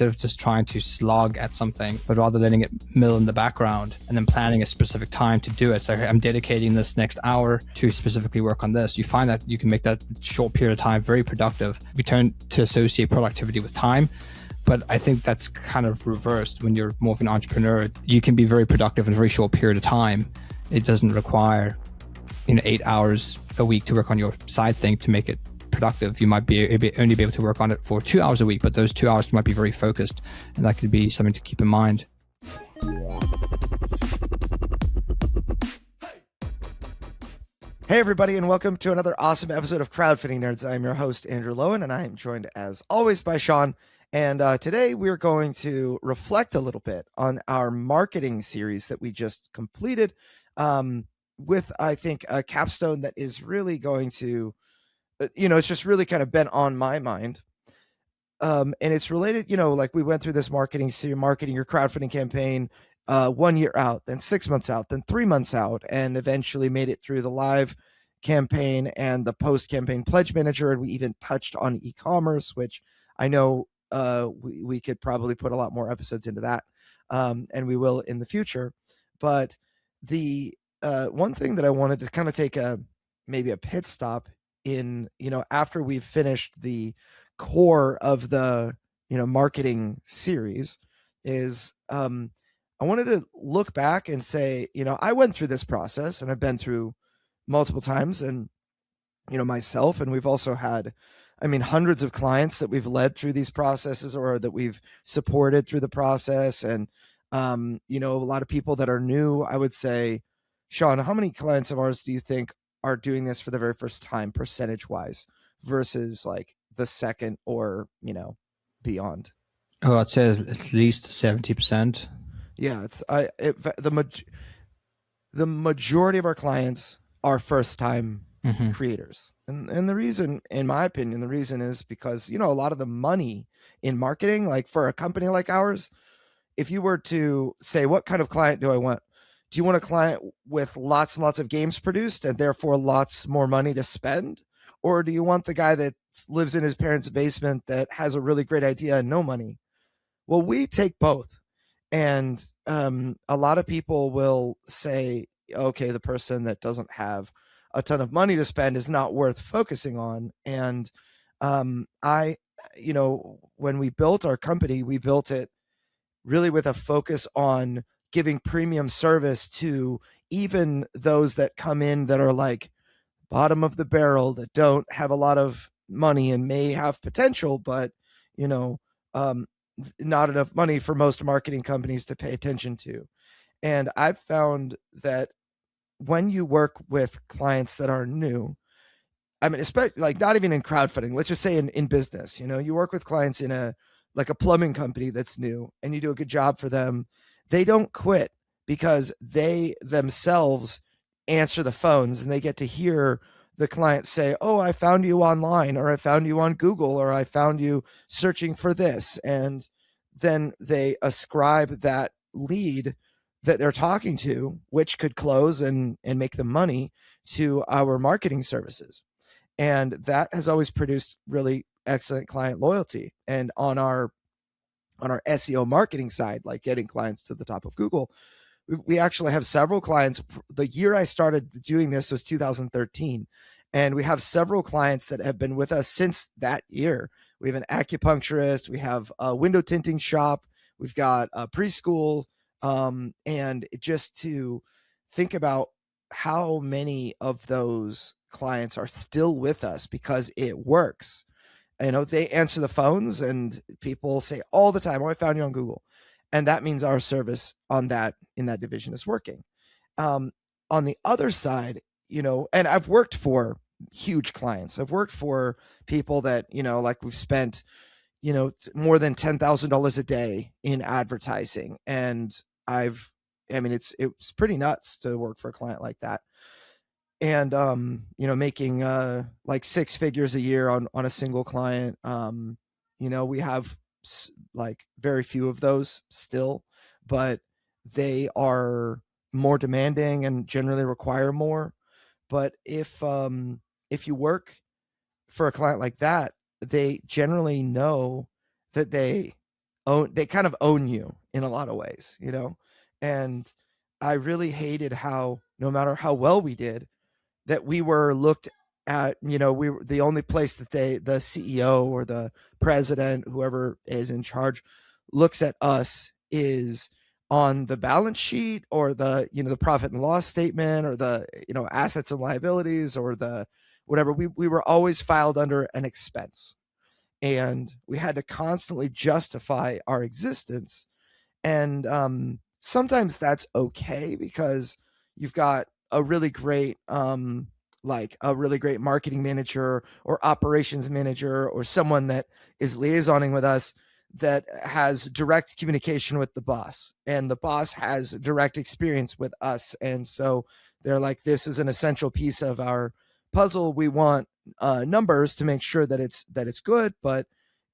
instead of just trying to slog at something, but rather letting it mill in the background and then planning a specific time to do it. So I'm dedicating this next hour to specifically work on this. You find that you can make that short period of time very productive. We tend to associate productivity with time, but I think that's kind of reversed. When you're more of an entrepreneur, you can be very productive in a very short period of time. It doesn't require 8 hours a week to work on your side thing to make it productive. You might only be able to work on it for 2 hours a week, but those 2 hours might be very focused, and that could be something to keep in mind. Hey everybody, and welcome to another awesome episode of Crowdfunding Nerds. I'm your host, Andrew Lowen, and I am joined as always by Sean. And today we're going to reflect a little bit on our marketing series that we just completed with, I think, a capstone that is really going to, it's just really kind of been on my mind. And it's related, like we went through this marketing your crowdfunding campaign 1 year out, then 6 months out, then 3 months out, and eventually made it through the live campaign and the post-campaign pledge manager. And we even touched on e-commerce, which I know we could probably put a lot more episodes into that, and we will in the future. But the one thing that I wanted to kind of take maybe a pit stop in, after we've finished the core of the marketing series is I wanted to look back and say, I went through this process, and I've been through multiple times, and myself, and we've also had hundreds of clients that we've led through these processes or that we've supported through the process. And a lot of people that are new. I would say, Sean, how many clients of ours do you think are doing this for the very first time, percentage wise, versus like the second or beyond? Oh, I'd say at least 70%. Yeah, the majority of our clients are first time creators, and the reason, in my opinion, the reason is because a lot of the money in marketing, like for a company like ours, if you were to say, what kind of client do I want? Do you want a client with lots and lots of games produced and therefore lots more money to spend? Or do you want the guy that lives in his parents' basement that has a really great idea and no money? Well, we take both. And a lot of people will say, okay, the person that doesn't have a ton of money to spend is not worth focusing on. And when we built our company, we built it really with a focus on giving premium service to even those that come in that are like bottom of the barrel, that don't have a lot of money and may have potential, but not enough money for most marketing companies to pay attention to. And I've found that when you work with clients that are new, especially like not even in crowdfunding, let's just say in business, you work with clients in a plumbing company that's new, and you do a good job for them. They don't quit because they themselves answer the phones and they get to hear the client say, oh, I found you online, or I found you on Google, or I found you searching for this. And then they ascribe that lead that they're talking to, which could close and make them money, to our marketing services. And that has always produced really excellent client loyalty. And on our SEO marketing side, like getting clients to the top of Google, we actually have several clients. The year I started doing this was 2013. And we have several clients that have been with us since that year. We have an acupuncturist, we have a window tinting shop, we've got a preschool. And just to think about how many of those clients are still with us because it works. They answer the phones, and people say all the time, oh, I found you on Google. And that means our service in that division is working. On the other side, and I've worked for huge clients. I've worked for people that, like we've spent, more than $10,000 a day in advertising. And it's pretty nuts to work for a client like that. And, making like six figures a year on a single client. We have like very few of those still, but they are more demanding and generally require more. But if you work for a client like that, they generally know that they own you in a lot of ways, and I really hated how no matter how well we did, that we were looked at, we were the only place that the CEO or the president, whoever is in charge, looks at us is on the balance sheet or the profit and loss statement or the assets and liabilities or the whatever. We were always filed under an expense, and we had to constantly justify our existence. And sometimes that's okay because you've got a really great like a really great marketing manager or operations manager or someone that is liaisoning with us that has direct communication with the boss, and the boss has direct experience with us, and so they're like, this is an essential piece of our puzzle. We want numbers to make sure that it's good, but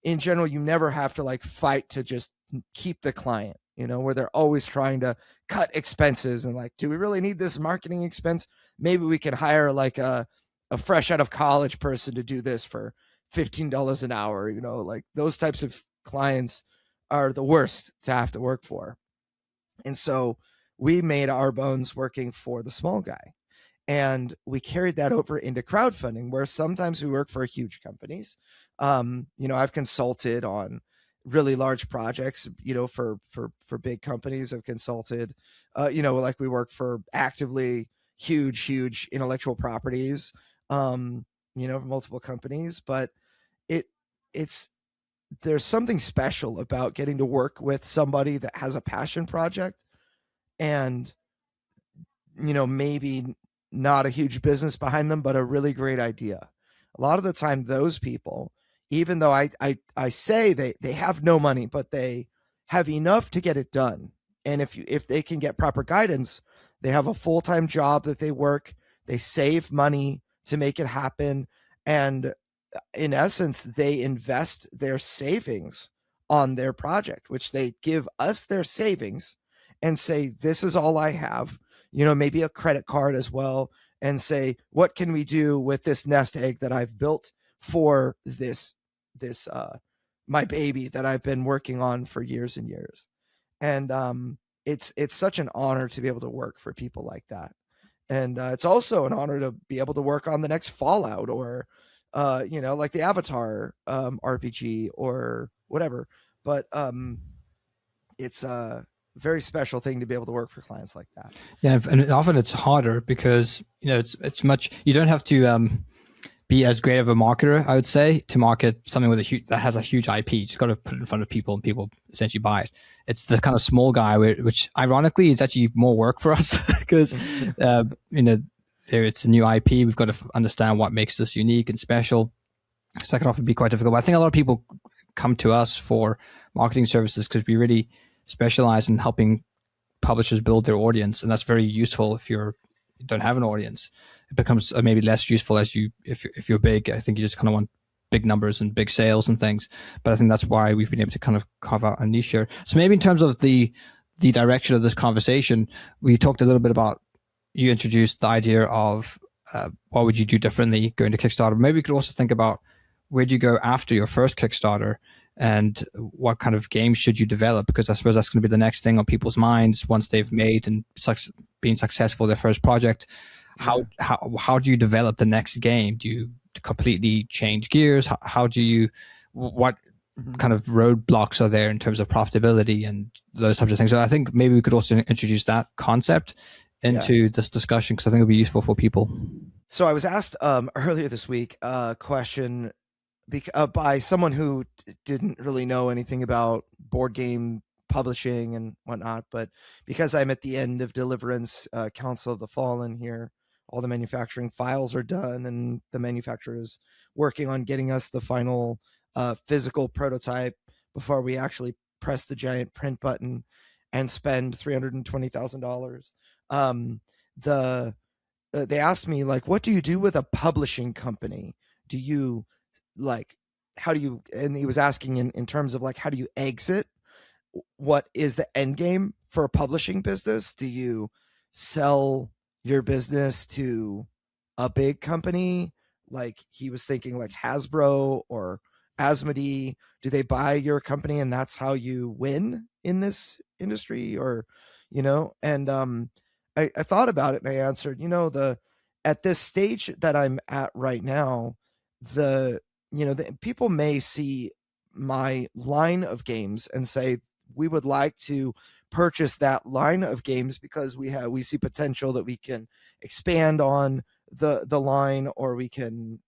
in general you never have to like fight to just keep the client, where they're always trying to cut expenses and like, do we really need this marketing expense? Maybe we can hire like a fresh out of college person to do this for $15 an hour. Like those types of clients are the worst to have to work for. And so we made our bones working for the small guy. And we carried that over into crowdfunding, where sometimes we work for huge companies. I've consulted on really large projects, for big companies. I've consulted, like we work for actively huge intellectual properties, for multiple companies. But it's there's something special about getting to work with somebody that has a passion project and, maybe not a huge business behind them, but a really great idea. A lot of the time, those people, even though I say they have no money, but they have enough to get it done. And if they can get proper guidance, they have a full-time job that they work, they save money to make it happen. And in essence, they invest their savings on their project, which they give us their savings and say, this is all I have, maybe a credit card as well, and say, what can we do with this nest egg that I've built for this my baby that I've been working on for years and years. And it's such an honor to be able to work for people like that. And it's also an honor to be able to work on the next Fallout or like the Avatar RPG or whatever. But it's a very special thing to be able to work for clients like that. Yeah, and often it's harder because it's much. You don't have to be as great of a marketer, I would say, to market something with that has a huge IP. You just got to put it in front of people, and people essentially buy it. It's the kind of small guy, which ironically is actually more work for us because it's a new IP. We've got to understand what makes this unique and special. So that can often be quite difficult. But I think a lot of people come to us for marketing services because we really specialize in helping publishers build their audience, and that's very useful if you don't have an audience. It becomes maybe less useful if you're big. I think you just kind of want big numbers and big sales and things. But I think that's why we've been able to kind of carve out a niche here. So maybe in terms of the direction of this conversation, we talked a little bit about, you introduced the idea of what would you do differently going to Kickstarter. Maybe we could also think about, where'd you go after your first Kickstarter, and what kind of games should you develop? Because I suppose that's going to be the next thing on people's minds once they've made and been successful their first project. How do you develop the next game? Do you completely change gears? What kind of roadblocks are there in terms of profitability and those types of things? So I think maybe we could also introduce that concept into this discussion, because I think it'll be useful for people. So I was asked earlier this week a question by someone who didn't really know anything about board game publishing and whatnot, but because I'm at the end of Deliverance, Council of the Fallen here, all the manufacturing files are done, and the manufacturer is working on getting us the final physical prototype before we actually press the giant print button and spend $320,000. They asked me, like, what do you do with a publishing company? Do you how do you, and he was asking in terms of like, how do you exit? What is the end game for a publishing business? Do you sell your business to a big company? Like he was thinking like Hasbro or Asmodee, do they buy your company and that's how you win in this industry? Or, and I thought about it and I answered, at this stage that I'm at right now, the people may see my line of games and say, we would like to purchase that line of games because we see potential that we can expand on the line, or we can,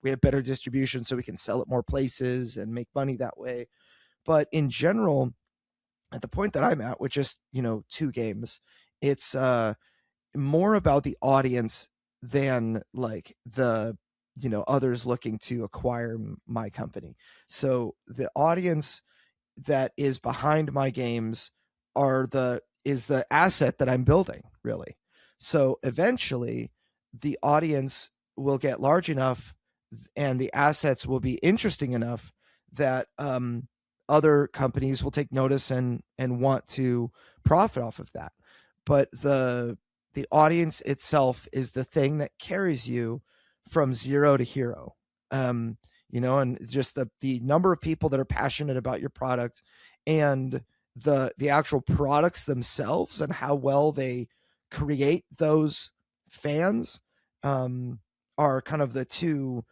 we have better distribution so we can sell it more places and make money that way. But in general, at the point that I'm at, with just, 2 games, it's more about the audience than like the, others looking to acquire my company. So the audience that is behind my games is the asset that I'm building, really. So eventually the audience will get large enough and the assets will be interesting enough that other companies will take notice and want to profit off of that. But the audience itself is the thing that carries you from zero to hero. And just the number of people that are passionate about your product, and the actual products themselves and how well they create those fans, are kind of the two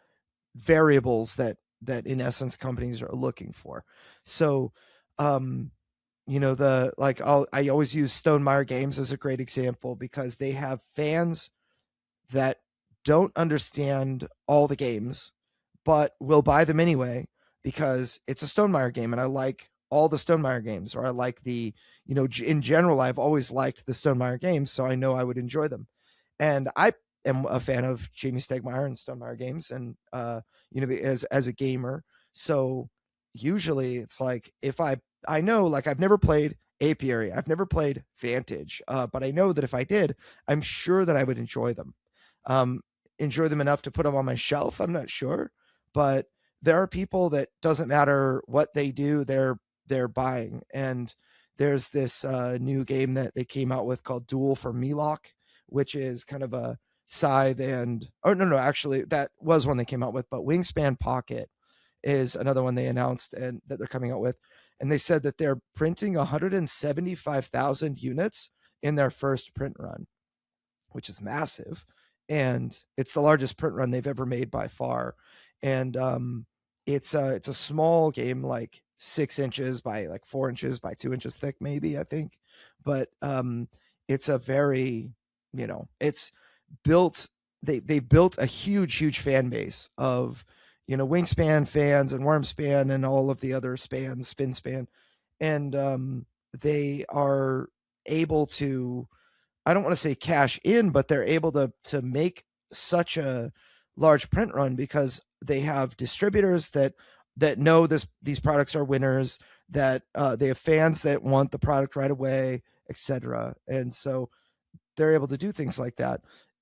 variables that in essence companies are looking for. So I always use Stonemaier Games as a great example, because they have fans that don't understand all the games but will buy them anyway because it's a Stonemaier game and I like all the Stonemaier games, or I like in general, I've always liked the Stonemaier games, so I know I would enjoy them. And I am a fan of Jamie Stegmaier and Stonemaier games, and as a gamer. So usually it's like, if I know, like, I've never played Apiary, I've never played Vantage, but I know that if I did, I'm sure that I would enjoy them. Enjoy them enough to put them on my shelf, I'm not sure, but there are people that doesn't matter what they do, they're buying. And there's this new game that they came out with called Duel for Milok, which is kind of a scythe no, actually that was one they came out with, but Wingspan Pocket is another one they announced and that they're coming out with. And they said that they're printing 175,000 units in their first print run, which is massive. And it's the largest print run they've ever made by far. And it's a small game, like 6 inches by like 4 inches by 2 inches thick, maybe, I think. But it's a very, it's built, they've built a huge fan base of, Wingspan fans and Wormspan and all of the other spans, Spinspan. And they are able to, I don't want to say cash in, but they're able to make such a large print run because they have distributors that know these products are winners, that they have fans that want the product right away, etc. And so they're able to do things like that.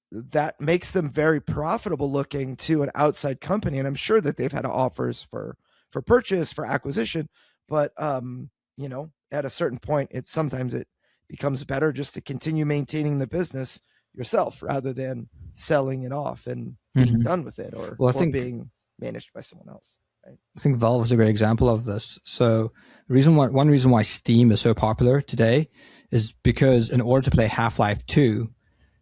That makes them very profitable looking to an outside company. And I'm sure that they've had offers for purchase, for acquisition, but at a certain point, sometimes it becomes better just to continue maintaining the business yourself rather than selling it off and being done with it, or being managed by someone else. Right? I think Valve is a great example of this. So one reason why Steam is so popular today is because in order to play Half-Life 2,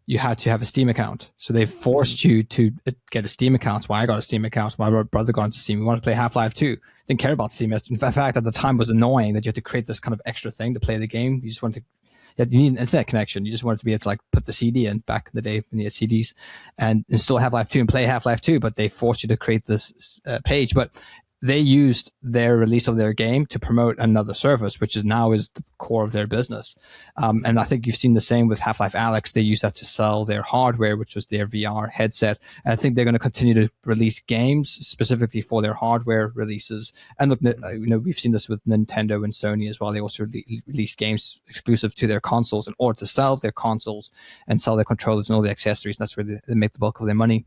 you had to have a Steam account. So they forced you to get a Steam account. That's why I got a Steam account. My brother got into Steam. We wanted to play Half-Life 2. Didn't care about Steam. In fact, at the time, it was annoying that you had to create this kind of extra thing to play the game. You just wanted to, you need an internet connection. You just wanted to be able to like put the CD in back in the day when you had CDs and install Half-Life 2 and play Half-Life 2, but they forced you to create this page. But they used their release of their game to promote another service, which is the core of their business. And I think you've seen the same with Half-Life Alyx. They used that to sell their hardware, which was their VR headset. And I think they're going to continue to release games specifically for their hardware releases. And look, we've seen this with Nintendo and Sony as well. They also release games exclusive to their consoles in order to sell their consoles and sell their controllers and all the accessories. That's where they make the bulk of their money.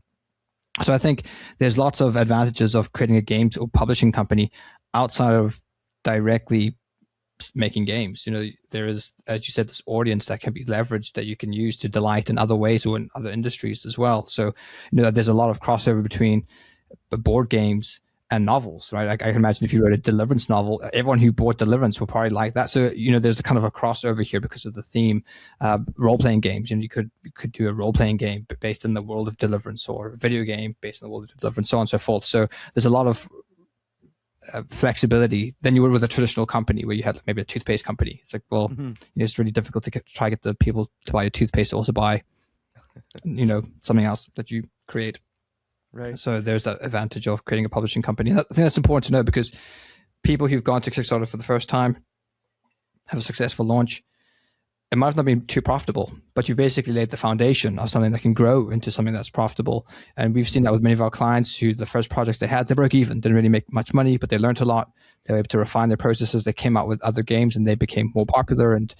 So I think there's lots of advantages of creating a games or publishing company outside of directly making games. There is, as you said, this audience that can be leveraged that you can use to delight in other ways or in other industries as well. So, there's a lot of crossover between board games and novels, right? Like I can imagine if you wrote a Deliverance novel, everyone who bought Deliverance will probably like that. So, there's a kind of a crossover here because of the theme. Role-playing games, and you could do a role-playing game based in the world of Deliverance, or a video game based in the world of Deliverance, so on and so forth. So there's a lot of flexibility than you would with a traditional company where you had maybe a toothpaste company. It's like, well, it's really difficult to try to get the people to buy a toothpaste to also buy, something else that you create. Right. So there's that advantage of creating a publishing company. I think that's important to know, because people who've gone to Kickstarter for the first time have a successful launch. It might have not been too profitable, but you've basically laid the foundation of something that can grow into something that's profitable. And we've seen that with many of our clients who the first projects they had, they broke even, didn't really make much money, but they learned a lot. They were able to refine their processes. They came out with other games and they became more popular and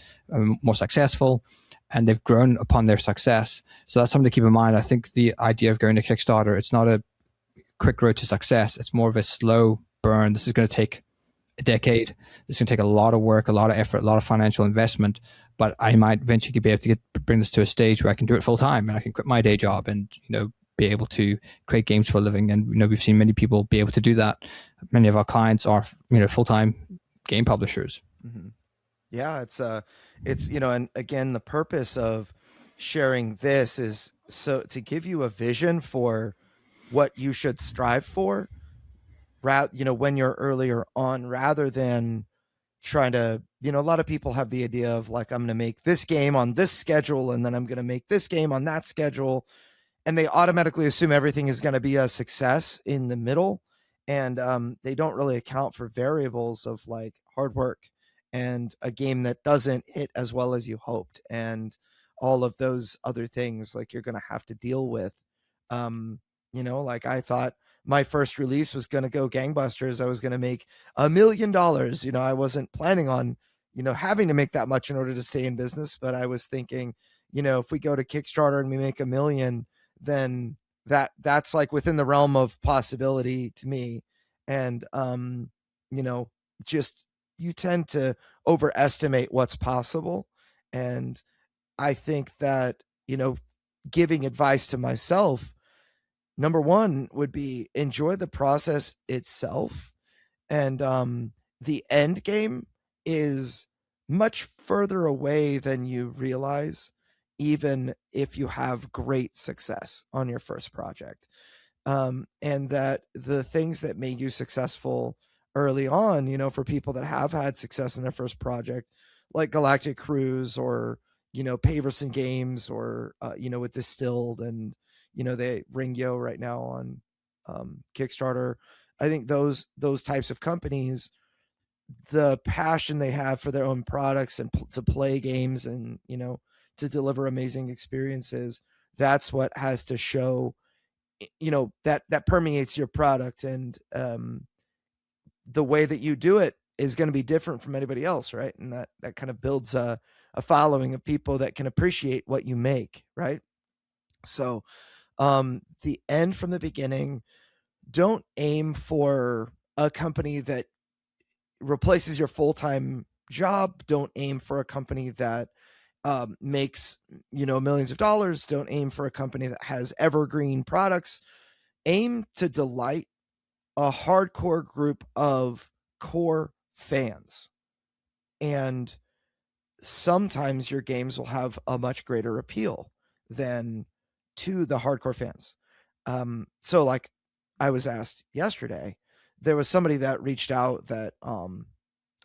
more successful. And they've grown upon their success. So that's something to keep in mind. I think the idea of going to Kickstarter, it's not a quick road to success. It's more of a slow burn. This is going to take a decade. This is going to take a lot of work, a lot of effort, a lot of financial investment. But I might eventually be able to bring this to a stage where I can do it full time and I can quit my day job and, be able to create games for a living. And, we've seen many people be able to do that. Many of our clients are, full-time game publishers. Mm-hmm. Yeah, it's and again, the purpose of sharing this is so to give you a vision for what you should strive for, when you're earlier on, rather than trying to, a lot of people have the idea of like, I'm going to make this game on this schedule and then I'm going to make this game on that schedule. And they automatically assume everything is going to be a success in the middle. And they don't really account for variables of like hard work and a game that doesn't hit as well as you hoped, and all of those other things like you're going to have to deal with. Like I thought my first release was going to go gangbusters. I was going to make $1 million. I wasn't planning on, having to make that much in order to stay in business. But I was thinking, if we go to Kickstarter and we make $1 million, then that's like within the realm of possibility to me. And, just you tend to overestimate what's possible. And I think that, giving advice to myself, number one would be enjoy the process itself. And the end game is much further away than you realize, even if you have great success on your first project. And that the things that made you successful early on, for people that have had success in their first project, like Galactic Cruise or, Paverson Games or, with Distilled and, they Ringyo right now on Kickstarter. I think those types of companies, the passion they have for their own products and to play games and, to deliver amazing experiences, that's what has to show, that permeates your product. And the way that you do it is going to be different from anybody else, right? And that kind of builds a following of people that can appreciate what you make, right? So the end from the beginning, don't aim for a company that replaces your full-time job. Don't aim for a company that makes, millions of dollars. Don't aim for a company that has evergreen products. Aim to delight a hardcore group of core fans. And sometimes your games will have a much greater appeal than to the hardcore fans. So like I was asked yesterday, there was somebody that reached out that can't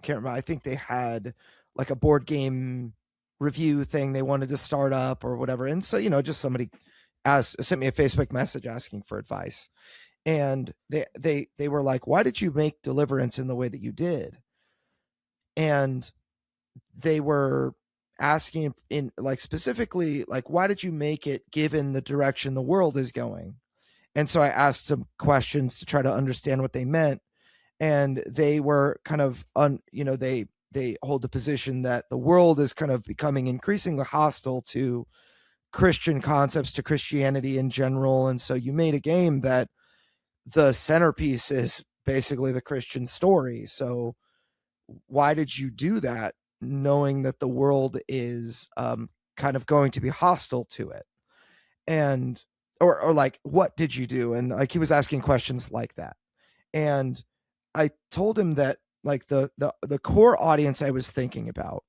remember. I think they had like a board game review thing they wanted to start up or whatever. And so, just somebody sent me a Facebook message asking for advice. And they were like, why did you make Deliverance in the way that you did? And they were asking in like specifically, like, why did you make it given the direction the world is going? And so I asked some questions to try to understand what they meant. And they were kind of they hold the position that the world is kind of becoming increasingly hostile to Christian concepts, to Christianity in general. And so you made a game that the centerpiece is basically the Christian story. So why did you do that, knowing that the world is kind of going to be hostile to it? And or like, what did you do? And like he was asking questions like that. And I told him that like the core audience I was thinking about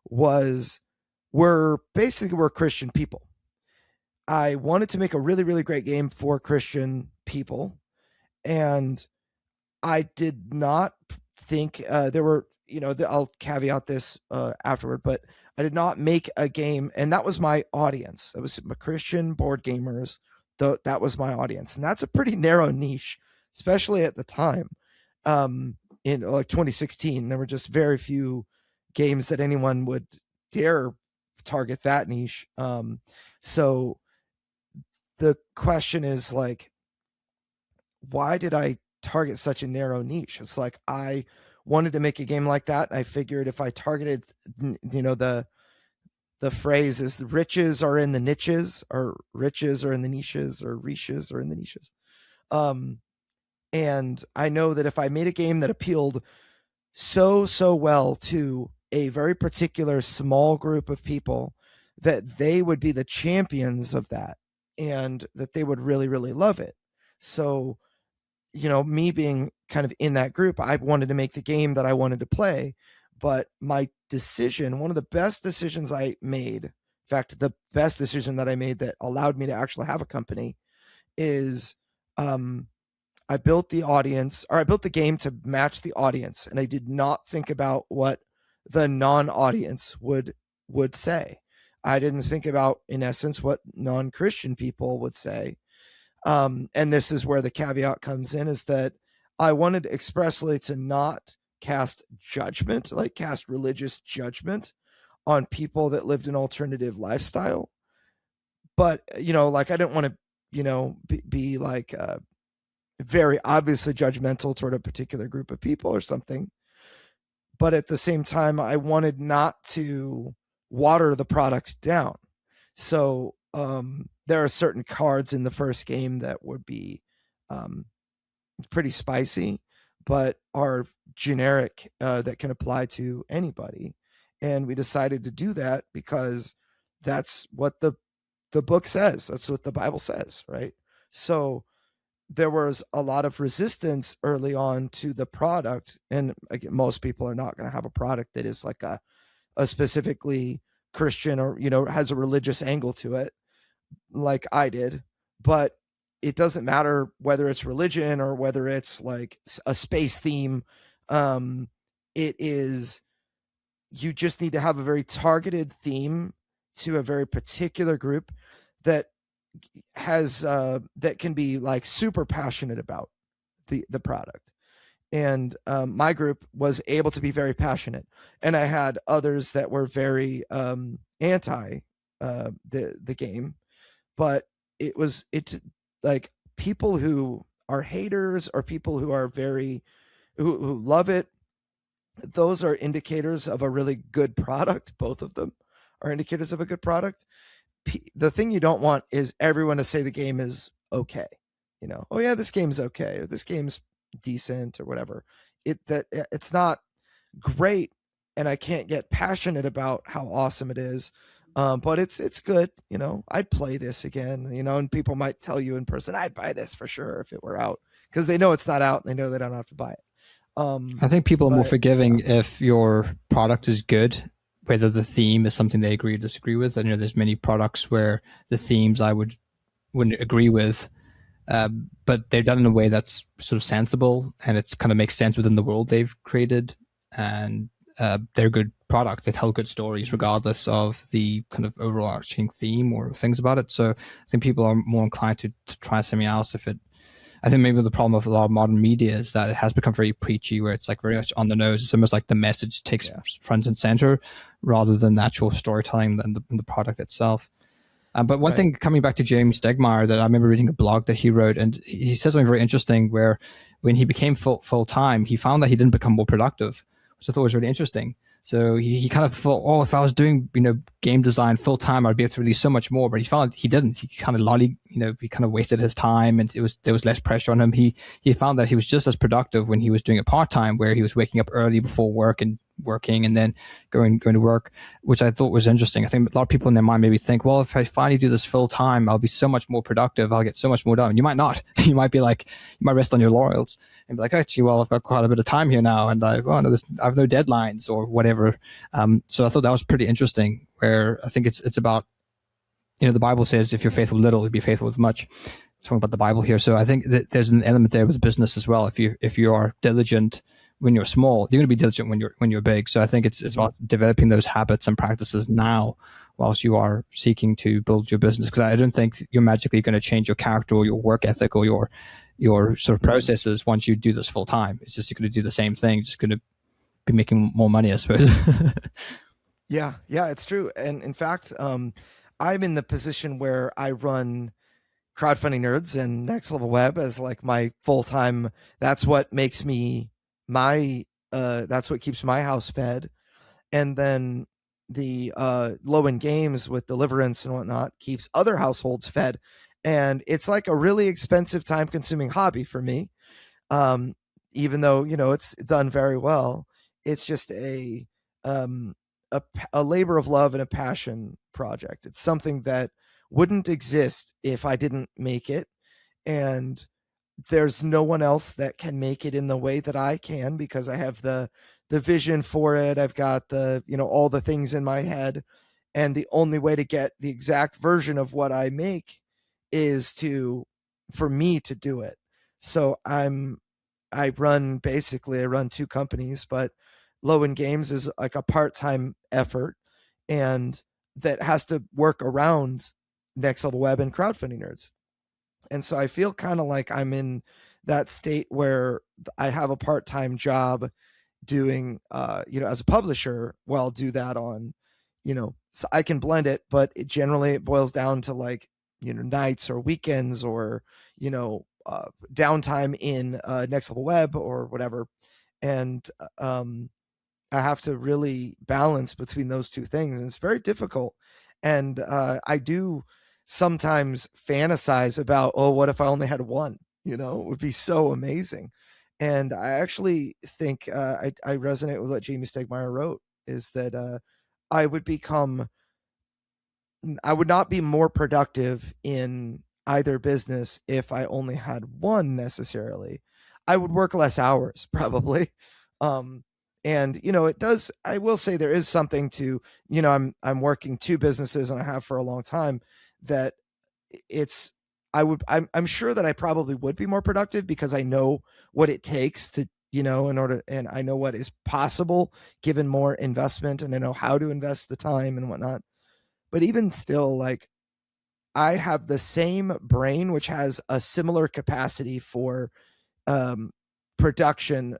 were Christian people. I wanted to make a really, really great game for Christian people. And I did not think there were, I'll caveat this afterward, but I did not make a game. And that was my audience. That was my Christian board gamers. That was my audience. And that's a pretty narrow niche, especially at the time. In like 2016, there were just very few games that anyone would dare target that niche. So the question is like, why did I target such a narrow niche? It's like I wanted to make a game like that. I figured if I targeted, the phrase is the riches are in the niches, or riches are in the niches, or riches are in the niches. And I know that if I made a game that appealed so well to a very particular small group of people, that they would be the champions of that, and that they would really, really love it. So, me being kind of in that group, I wanted to make the game that I wanted to play. But my decision, one of the best decisions I made, in fact, the best decision that I made that allowed me to actually have a company, is I built the game to match the audience, and I did not think about what the non-audience would say. I didn't think about, in essence, what non-Christian people would say. And this is where the caveat comes in, is that I wanted expressly to not cast religious judgment on people that lived an alternative lifestyle. But, like I didn't want to, be like very obviously judgmental toward a particular group of people or something. But at the same time, I wanted not to water the product down. So there are certain cards in the first game that would be pretty spicy, but are generic, that can apply to anybody. And we decided to do that because that's what the book says. That's what the Bible says, right? So there was a lot of resistance early on to the product. And again, most people are not going to have a product that is like a specifically Christian or, has a religious angle to it like I did. But it doesn't matter whether it's religion or whether it's like a space theme. It is, you just need to have a very targeted theme to a very particular group that has that can be like super passionate about the product. And my group was able to be very passionate, and I had others that were very anti the game. But it like people who are haters or people who are who love it, those are indicators of a really good product. Both of them are indicators of a good product. The thing you don't want is everyone to say the game is okay. Oh yeah, this game's okay, or this game's decent, or whatever. It's not great, and I can't get passionate about how awesome it is. But it's good. I'd play this again, and people might tell you in person, I'd buy this for sure if it were out, because they know it's not out and they know they don't have to buy it. I think people are more forgiving if your product is good, whether the theme is something they agree or disagree with. And there's many products where the themes I wouldn't agree with, but they're done in a way that's sort of sensible, and it's kind of makes sense within the world they've created, and they're good products. They tell good stories regardless of the kind of overarching theme or things about it. So I think people are more inclined to try something else if it. I think maybe the problem of a lot of modern media is that it has become very preachy, where it's like very much on the nose. It's almost like the message takes front and center rather than natural storytelling and the product itself. But one thing, coming back to James Stegmaier, that I remember reading a blog that he wrote, and he said something very interesting, where when he became full time, he found that he didn't become more productive, which I thought was really interesting. So he kind of thought, oh, if I was doing, game design full time, I'd be able to release so much more. But he found he didn't. He kind of he kind of wasted his time, and there was less pressure on him. He found that he was just as productive when he was doing it part time, where he was waking up early before work and working and then going to work, which I thought was interesting. I think a lot of people in their mind maybe think, well, if I finally do this full time, I'll be so much more productive. I'll get so much more done. You might not. You might be like, you might rest on your laurels and be like, actually, well, I've got quite a bit of time here now, and I have no deadlines or whatever. So I thought that was pretty interesting. Where I think it's about, the Bible says, if you're faithful with little, you'll be faithful with much. Talking about the Bible here. So I think that there's an element there with business as well. If you are diligent when you're small, you're going to be diligent when you're big. So I think it's about developing those habits and practices now whilst you are seeking to build your business. Because I don't think you're magically going to change your character or your work ethic or your sort of processes once you do this full time. It's just you're going to do the same thing, just going to be making more money, I suppose. Yeah, it's true. And in fact, I'm in the position where I run Crowdfunding Nerds and Next Level Web as like my full-time. That's what makes me that's what keeps my house fed. And then the Low End Games with Deliverance and whatnot keeps other households fed. And it's like a really expensive, time-consuming hobby for me. Even though, it's done very well, it's just a labor of love and a passion project. It's something that wouldn't exist if I didn't make it. And there's no one else that can make it in the way that I can, because I have the vision for it. I've got the, all the things in my head. And the only way to get the exact version of what I make is for me to do it. So I run two companies, but Low End Games is like a part-time effort, and that has to work around Next Level Web and Crowdfunding Nerds. And so I feel kind of like I'm in that state where I have a part-time job doing, as a publisher, while I'll do that on, so I can blend it, but generally it boils down to like, nights or weekends or, downtime in Next Level Web or whatever. And I have to really balance between those two things. And it's very difficult. And I do sometimes fantasize about, what if I only had one? It would be so amazing. And I actually think I resonate with what Jamie Stegmaier wrote, is that I would not be more productive in either business if I only had one necessarily. I would work less hours probably. And I will say there is something to, I'm working two businesses, and I have for a long time, that I'm sure that I probably would be more productive because I know what it takes to, and I know what is possible given more investment, and I know how to invest the time and whatnot. But even still, like, I have the same brain, which has a similar capacity for production,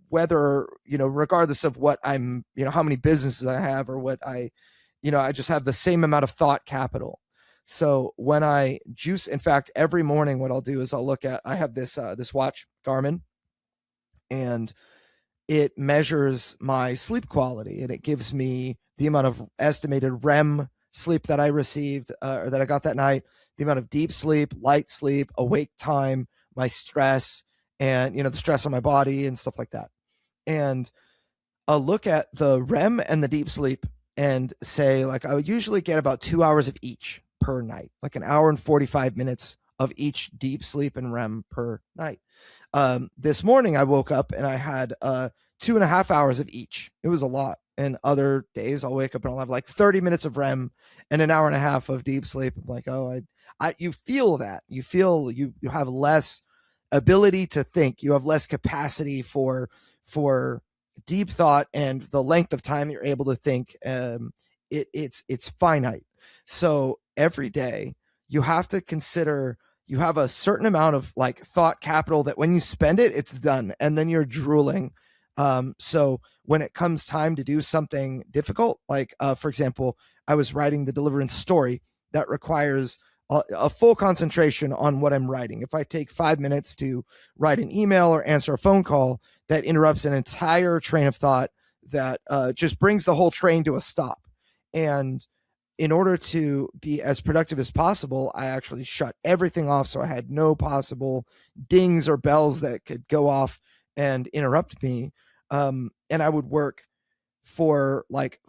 whether, regardless of what I'm, how many businesses I have or what I just have the same amount of thought capital. So when I juice, in fact, every morning, what I'll do is I have this watch, Garmin, and it measures my sleep quality, and it gives me the amount of estimated REM sleep that I received or that I got that night, the amount of deep sleep, light sleep, awake time, my stress, and, the stress on my body and stuff like that. And I'll look at the REM and the deep sleep and say, like, I would usually get about 2 hours of each per night, like an hour and 45 minutes of each deep sleep and REM per night. This morning I woke up and I had 2.5 hours of each. It was a lot. And other days I'll wake up and I'll have like 30 minutes of REM and an hour and a half of deep sleep. I'm like, you feel that. You feel you have less ability to think. You have less capacity for deep thought, and the length of time you're able to think, it's finite. So every day you have to consider you have a certain amount of like thought capital that when you spend it, it's done, and then you're drooling. So when it comes time to do something difficult, like for example, I was writing the Deliverance story that requires a full concentration on what I'm writing. If I take 5 minutes to write an email or answer a phone call, that interrupts an entire train of thought that just brings the whole train to a stop. And in order to be as productive as possible, I actually shut everything off, so I had no possible dings or bells that could go off and interrupt me. And I would work for like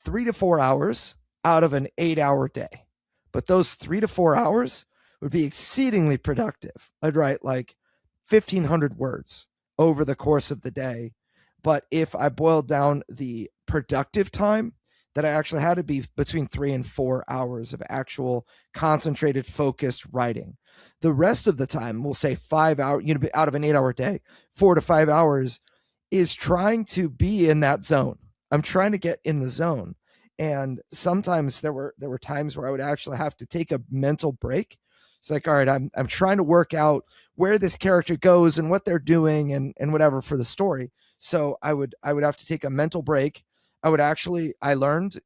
3 to 4 hours out of an 8 hour day. But those 3 to 4 hours would be exceedingly productive. I'd write like 1,500 words over the course of the day. But if I boiled down the productive time that I actually had, to be between 3 and 4 hours of actual concentrated, focused writing. The rest of the time, we'll say 5 hours, out of an 8 hour day, 4 to 5 hours is trying to be in that zone. I'm trying to get in the zone. And sometimes there were times where I would actually have to take a mental break. It's like, all right, I'm trying to work out where this character goes and what they're doing and whatever for the story. So I would have to take a mental break. I learned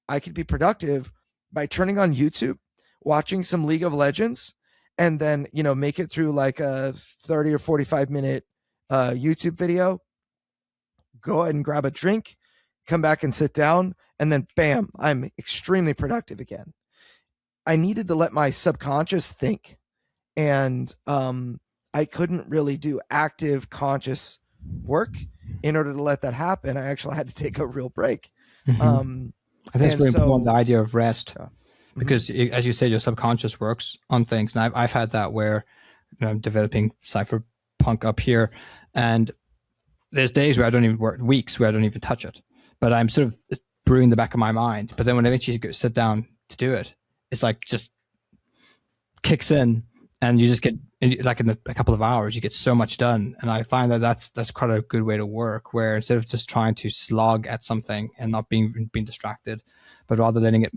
I could be productive by turning on YouTube, watching some League of Legends, and then, make it through like a 30 or 45-minute YouTube video, go ahead and grab a drink, come back and sit down, and then bam, I'm extremely productive again. I needed to let my subconscious think, and I couldn't really do active conscious work in order to let that happen. I actually had to take a real break. Mm-hmm. I think it's very important, the idea of rest, because as you said, your subconscious works on things. And I've had that where I'm developing cypherpunk up here, and there's days where I don't even work, weeks where I don't even touch it, but I'm sort of brewing the back of my mind. But then when I eventually sit down to do it, it's like just kicks in, and you just get, like in a couple of hours, you get so much done. And I find that that's quite a good way to work, where instead of just trying to slog at something and not being distracted, but rather letting it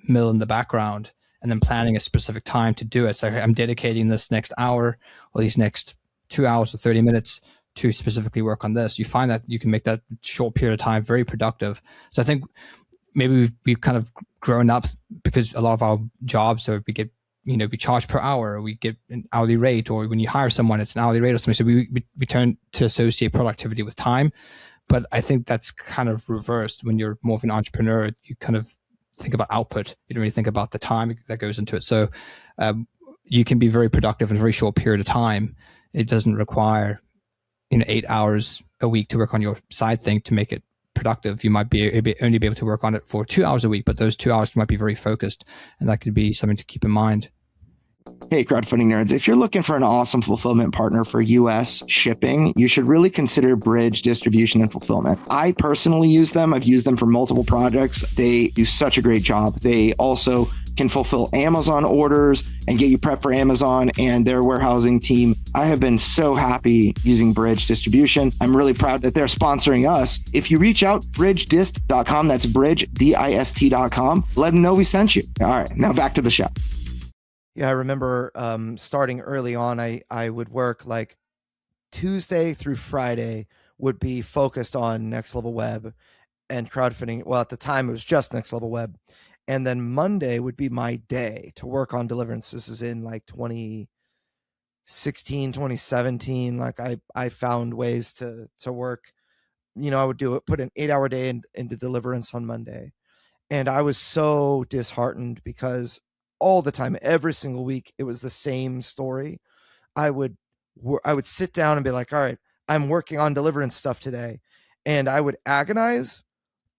mill in the background and then planning a specific time to do it. So I'm dedicating this next hour or these next 2 hours or 30 minutes to specifically work on this. You find that you can make that short period of time very productive. So I think maybe we've kind of grown up, because a lot of our jobs are, we get, we charge per hour, or we get an hourly rate, or when you hire someone, it's an hourly rate or something. So we turn to associate productivity with time. But I think that's kind of reversed. When you're more of an entrepreneur, you kind of think about output. You don't really think about the time that goes into it. So you can be very productive in a very short period of time. It doesn't require 8 hours a week to work on your side thing to make it productive. You might only be able to work on it for 2 hours a week, but those 2 hours might be very focused, and that could be something to keep in mind. Hey, Crowdfunding Nerds, if you're looking for an awesome fulfillment partner for US shipping, you should really consider Bridge Distribution and Fulfillment. I personally use them. I've used them for multiple projects. They do such a great job. They also can fulfill Amazon orders and get you prepped for Amazon and their warehousing team. I have been so happy using Bridge Distribution. I'm really proud that they're sponsoring us. If you reach out, bridgedist.com, that's bridgedist.com, let them know we sent you. All right, now back to the show. Yeah, I remember starting early on, I would work like Tuesday through Friday would be focused on Next Level Web and crowdfunding. Well, at the time, it was just Next Level Web. And then Monday would be my day to work on Deliverance. This is in like 2016, 2017. Like I found ways to work. I would put an 8 hour day into Deliverance on Monday. And I was so disheartened because all the time, every single week, it was the same story. I would sit down and be like, all right, I'm working on Deliverance stuff today. And I would agonize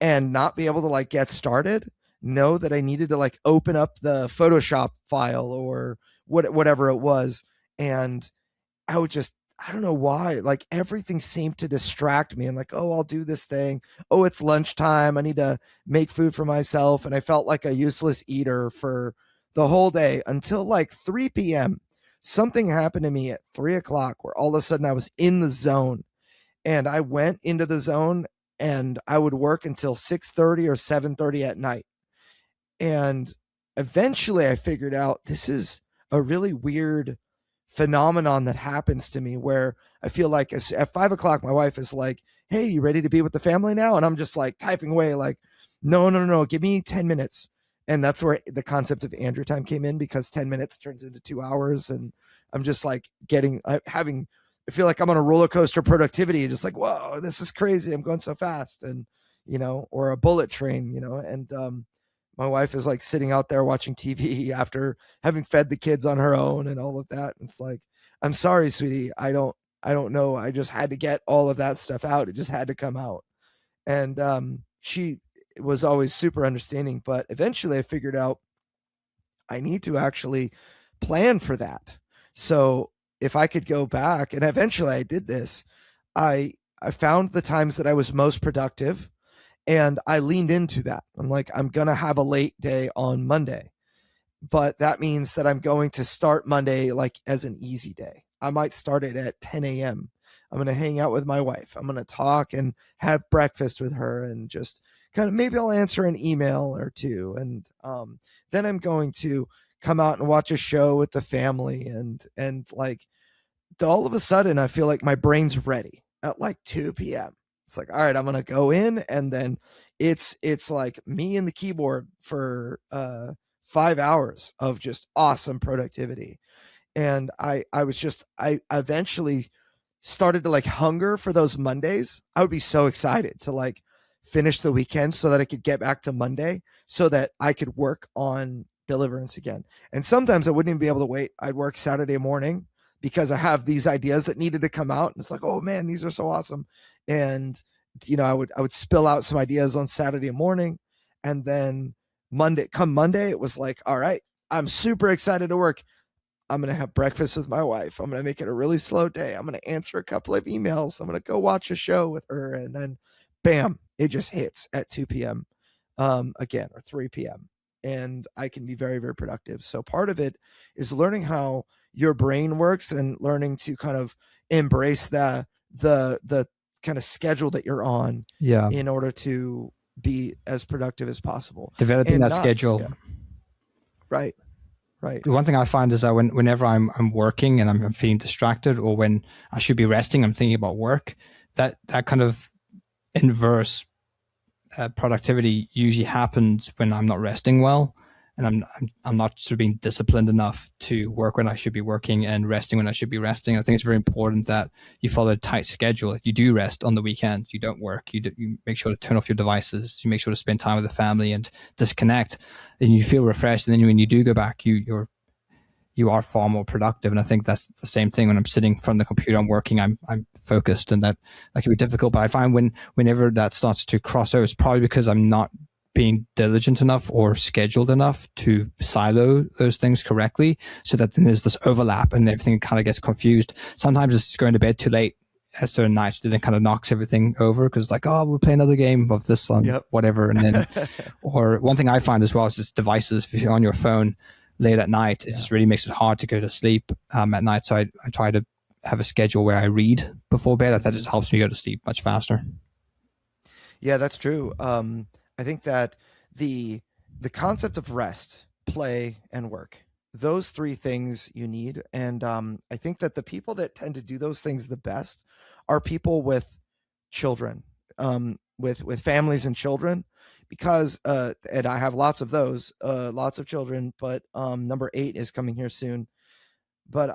and not be able to like get started, know that I needed to like open up the Photoshop file or whatever it was. And I would just, I don't know why, like everything seemed to distract me. And like, oh, I'll do this thing. Oh, it's lunchtime. I need to make food for myself. And I felt like a useless eater for the whole day until like 3 p.m. Something happened to me at 3 o'clock where all of a sudden I was in the zone, and I went into the zone, and I would work until 6:30 or 7:30 at night. And eventually I figured out this is a really weird phenomenon that happens to me, where I feel like at 5 o'clock, my wife is like, hey, you ready to be with the family now? And I'm just like typing away like, no, give me 10 minutes. And that's where the concept of Andrew time came in, because 10 minutes turns into 2 hours. And I'm just like I feel like I'm on a roller coaster of productivity, just like, whoa, this is crazy. I'm going so fast. And, or a bullet train, and my wife is like sitting out there watching TV after having fed the kids on her own and all of that. And it's like, I'm sorry, sweetie. I don't know. I just had to get all of that stuff out. It just had to come out. And she was always super understanding, but eventually I figured out I need to actually plan for that. So if I could go back, and eventually I did this, I found the times that I was most productive and I leaned into that. I'm like, I'm going to have a late day on Monday, but that means that I'm going to start Monday like as an easy day. I might start it at 10 a.m. I'm going to hang out with my wife. I'm going to talk and have breakfast with her and just kind of, maybe I'll answer an email or two. And then I'm going to come out and watch a show with the family. And like all of a sudden, I feel like my brain's ready at like 2 p.m. It's like, all right, I'm going to go in, and then it's like me and the keyboard for 5 hours of just awesome productivity. And I eventually started to like hunger for those Mondays. I would be so excited to like finish the weekend so that I could get back to Monday so that I could work on Deliverance again. And sometimes I wouldn't even be able to wait. I'd work Saturday morning because I have these ideas that needed to come out. And it's like, oh man, these are so awesome. And, you know, I would spill out some ideas on Saturday morning. And then Monday, it was like, all right, I'm super excited to work. I'm going to have breakfast with my wife. I'm going to make it a really slow day. I'm going to answer a couple of emails. I'm going to go watch a show with her. And then bam, it just hits at 2 p.m. Again, or 3 p.m. And I can be very, very productive. So part of it is learning how your brain works and learning to kind of embrace the kind of schedule that you're on in order to be as productive as possible. Developing that schedule. Yeah. Right. Right. The one thing I find is that whenever I'm working and I'm feeling distracted, or when I should be resting, I'm thinking about work, that kind of inverse productivity usually happens when I'm not resting well, and I'm not sort of being disciplined enough to work when I should be working and resting when I should be resting. I think it's very important that you follow a tight schedule. You do rest on the weekend. You don't work. You make sure to turn off your devices. You make sure to spend time with the family and disconnect, and you feel refreshed. And then when you do go back, you are far more productive. And I think that's the same thing when I'm sitting in front of the computer, I'm working, I'm focused, and that can be difficult. But I find whenever that starts to cross over, it's probably because I'm not being diligent enough or scheduled enough to silo those things correctly, so that then there's this overlap and everything kind of gets confused. Sometimes it's going to bed too late at certain nights, then kind of knocks everything over because like, oh, we'll play another game of this on whatever. And then, or one thing I find as well is just devices. If you're on your phone late at night, it just really makes it hard to go to sleep at night. So I try to have a schedule where I read before bed. That just helps me go to sleep much faster. Yeah, that's true. I think that the concept of rest, play, and work, those three things you need. And I think that the people that tend to do those things the best are people with children, with families and children, because and I have lots of those, lots of children, but number 8 is coming here soon. But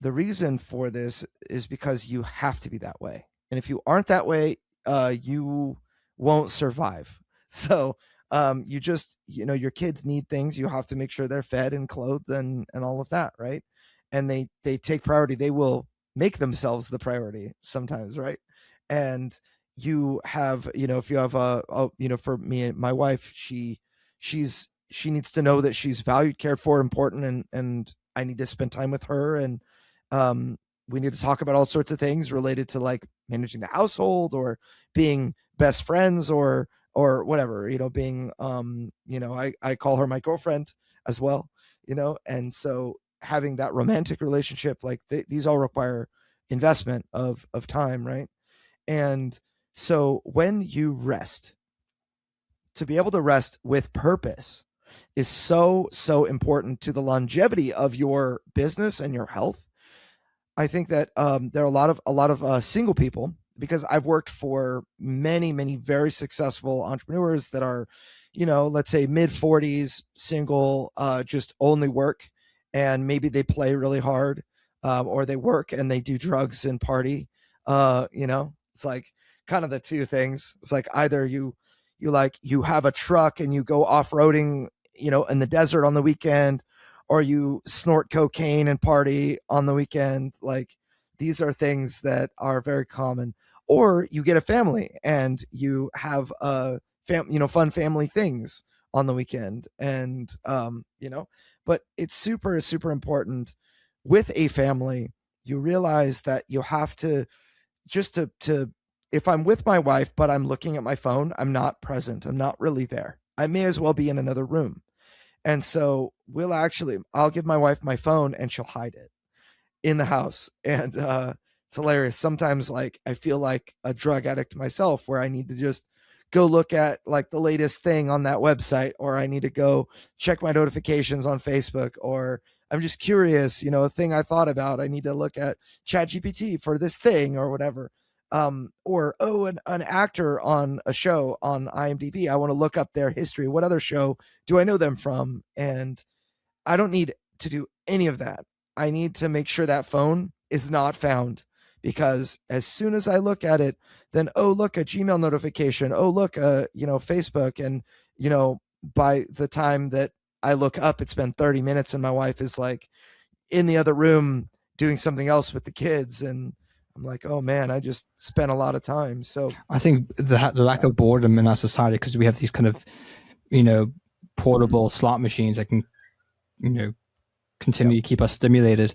the reason for this is because you have to be that way. And if you aren't that way, you won't survive. So you just, your kids need things. You have to make sure they're fed and clothed and all of that, right? And they take priority. They will make themselves the priority sometimes, right? And you have, if you have for me and my wife, she needs to know that she's valued, cared for, important, and I need to spend time with her. And we need to talk about all sorts of things related to like managing the household or being best friends or whatever, being, I call her my girlfriend as well, and so having that romantic relationship, like these all require investment of time. Right. And so when you rest, to be able to rest with purpose is so, so important to the longevity of your business and your health. I think that there are a lot of single people, because I've worked for many, many very successful entrepreneurs that are, let's say mid 40s, single, just only work, and maybe they play really hard, or they work and they do drugs and party. It's like kind of the two things. It's like either you have a truck and you go off-roading, in the desert on the weekend, or you snort cocaine and party on the weekend. Like these are things that are very common. or you get a family and you have fun family things on the weekend. And but it's super, super important with a family. You realize that you have to just to if I'm with my wife but I'm looking at my phone, I'm not present, I'm not really there, I may as well be in another room. And so I'll give my wife my phone and she'll hide it in the house. And it's hilarious. Sometimes like I feel like a drug addict myself, where I need to just go look at like the latest thing on that website, or I need to go check my notifications on Facebook, or I'm just curious, a thing I thought about, I need to look at ChatGPT for this thing or whatever. Or an actor on a show on IMDb, I want to look up their history. What other show do I know them from? And I don't need to do any of that. I need to make sure that phone is not found, because as soon as I look at it, then, oh, look, a Gmail notification. Oh, look, Facebook. And, by the time that I look up, it's been 30 minutes and my wife is like in the other room doing something else with the kids. And I'm like, oh man, I just spent a lot of time. So I think the lack of boredom in our society, because we have these kind of, portable slot machines that can, continue to keep us stimulated,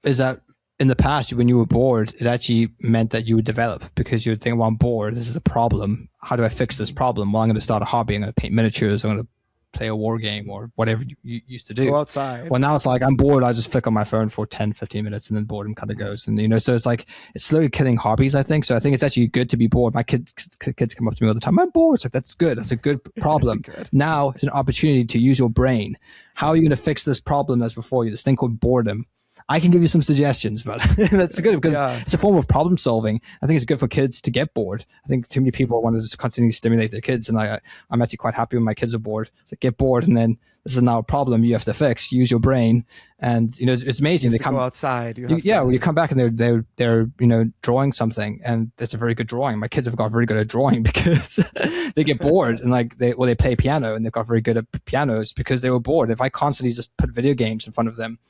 is that in the past, when you were bored, it actually meant that you would develop, because you would think, well, I'm bored, this is a problem, how do I fix this problem? Well, I'm going to start a hobby, I'm going to paint miniatures, I'm going to play a war game, or whatever you used to do. Go outside. Well, now it's like, I'm bored, I just flick on my phone for 10, 15 minutes and then boredom kind of goes. And, so it's like, it's slowly killing hobbies, I think. So I think it's actually good to be bored. My kids come up to me all the time, I'm bored. It's like, that's good. That's a good problem. Good. Now it's an opportunity to use your brain. How are you going to fix this problem that's before you, this thing called boredom? I can give you some suggestions, but that's good, because it's a form of problem solving. I think it's good for kids to get bored. I think too many people want to just continue to stimulate their kids, and I'm actually quite happy when my kids are bored. They get bored, and then this is now a problem you have to fix. Use your brain, and it's amazing. They come go outside. When you come back and they're drawing something, and it's a very good drawing. My kids have got very good at drawing because they get bored, and they play piano, and they've got very good at pianos because they were bored. If I constantly just put video games in front of them,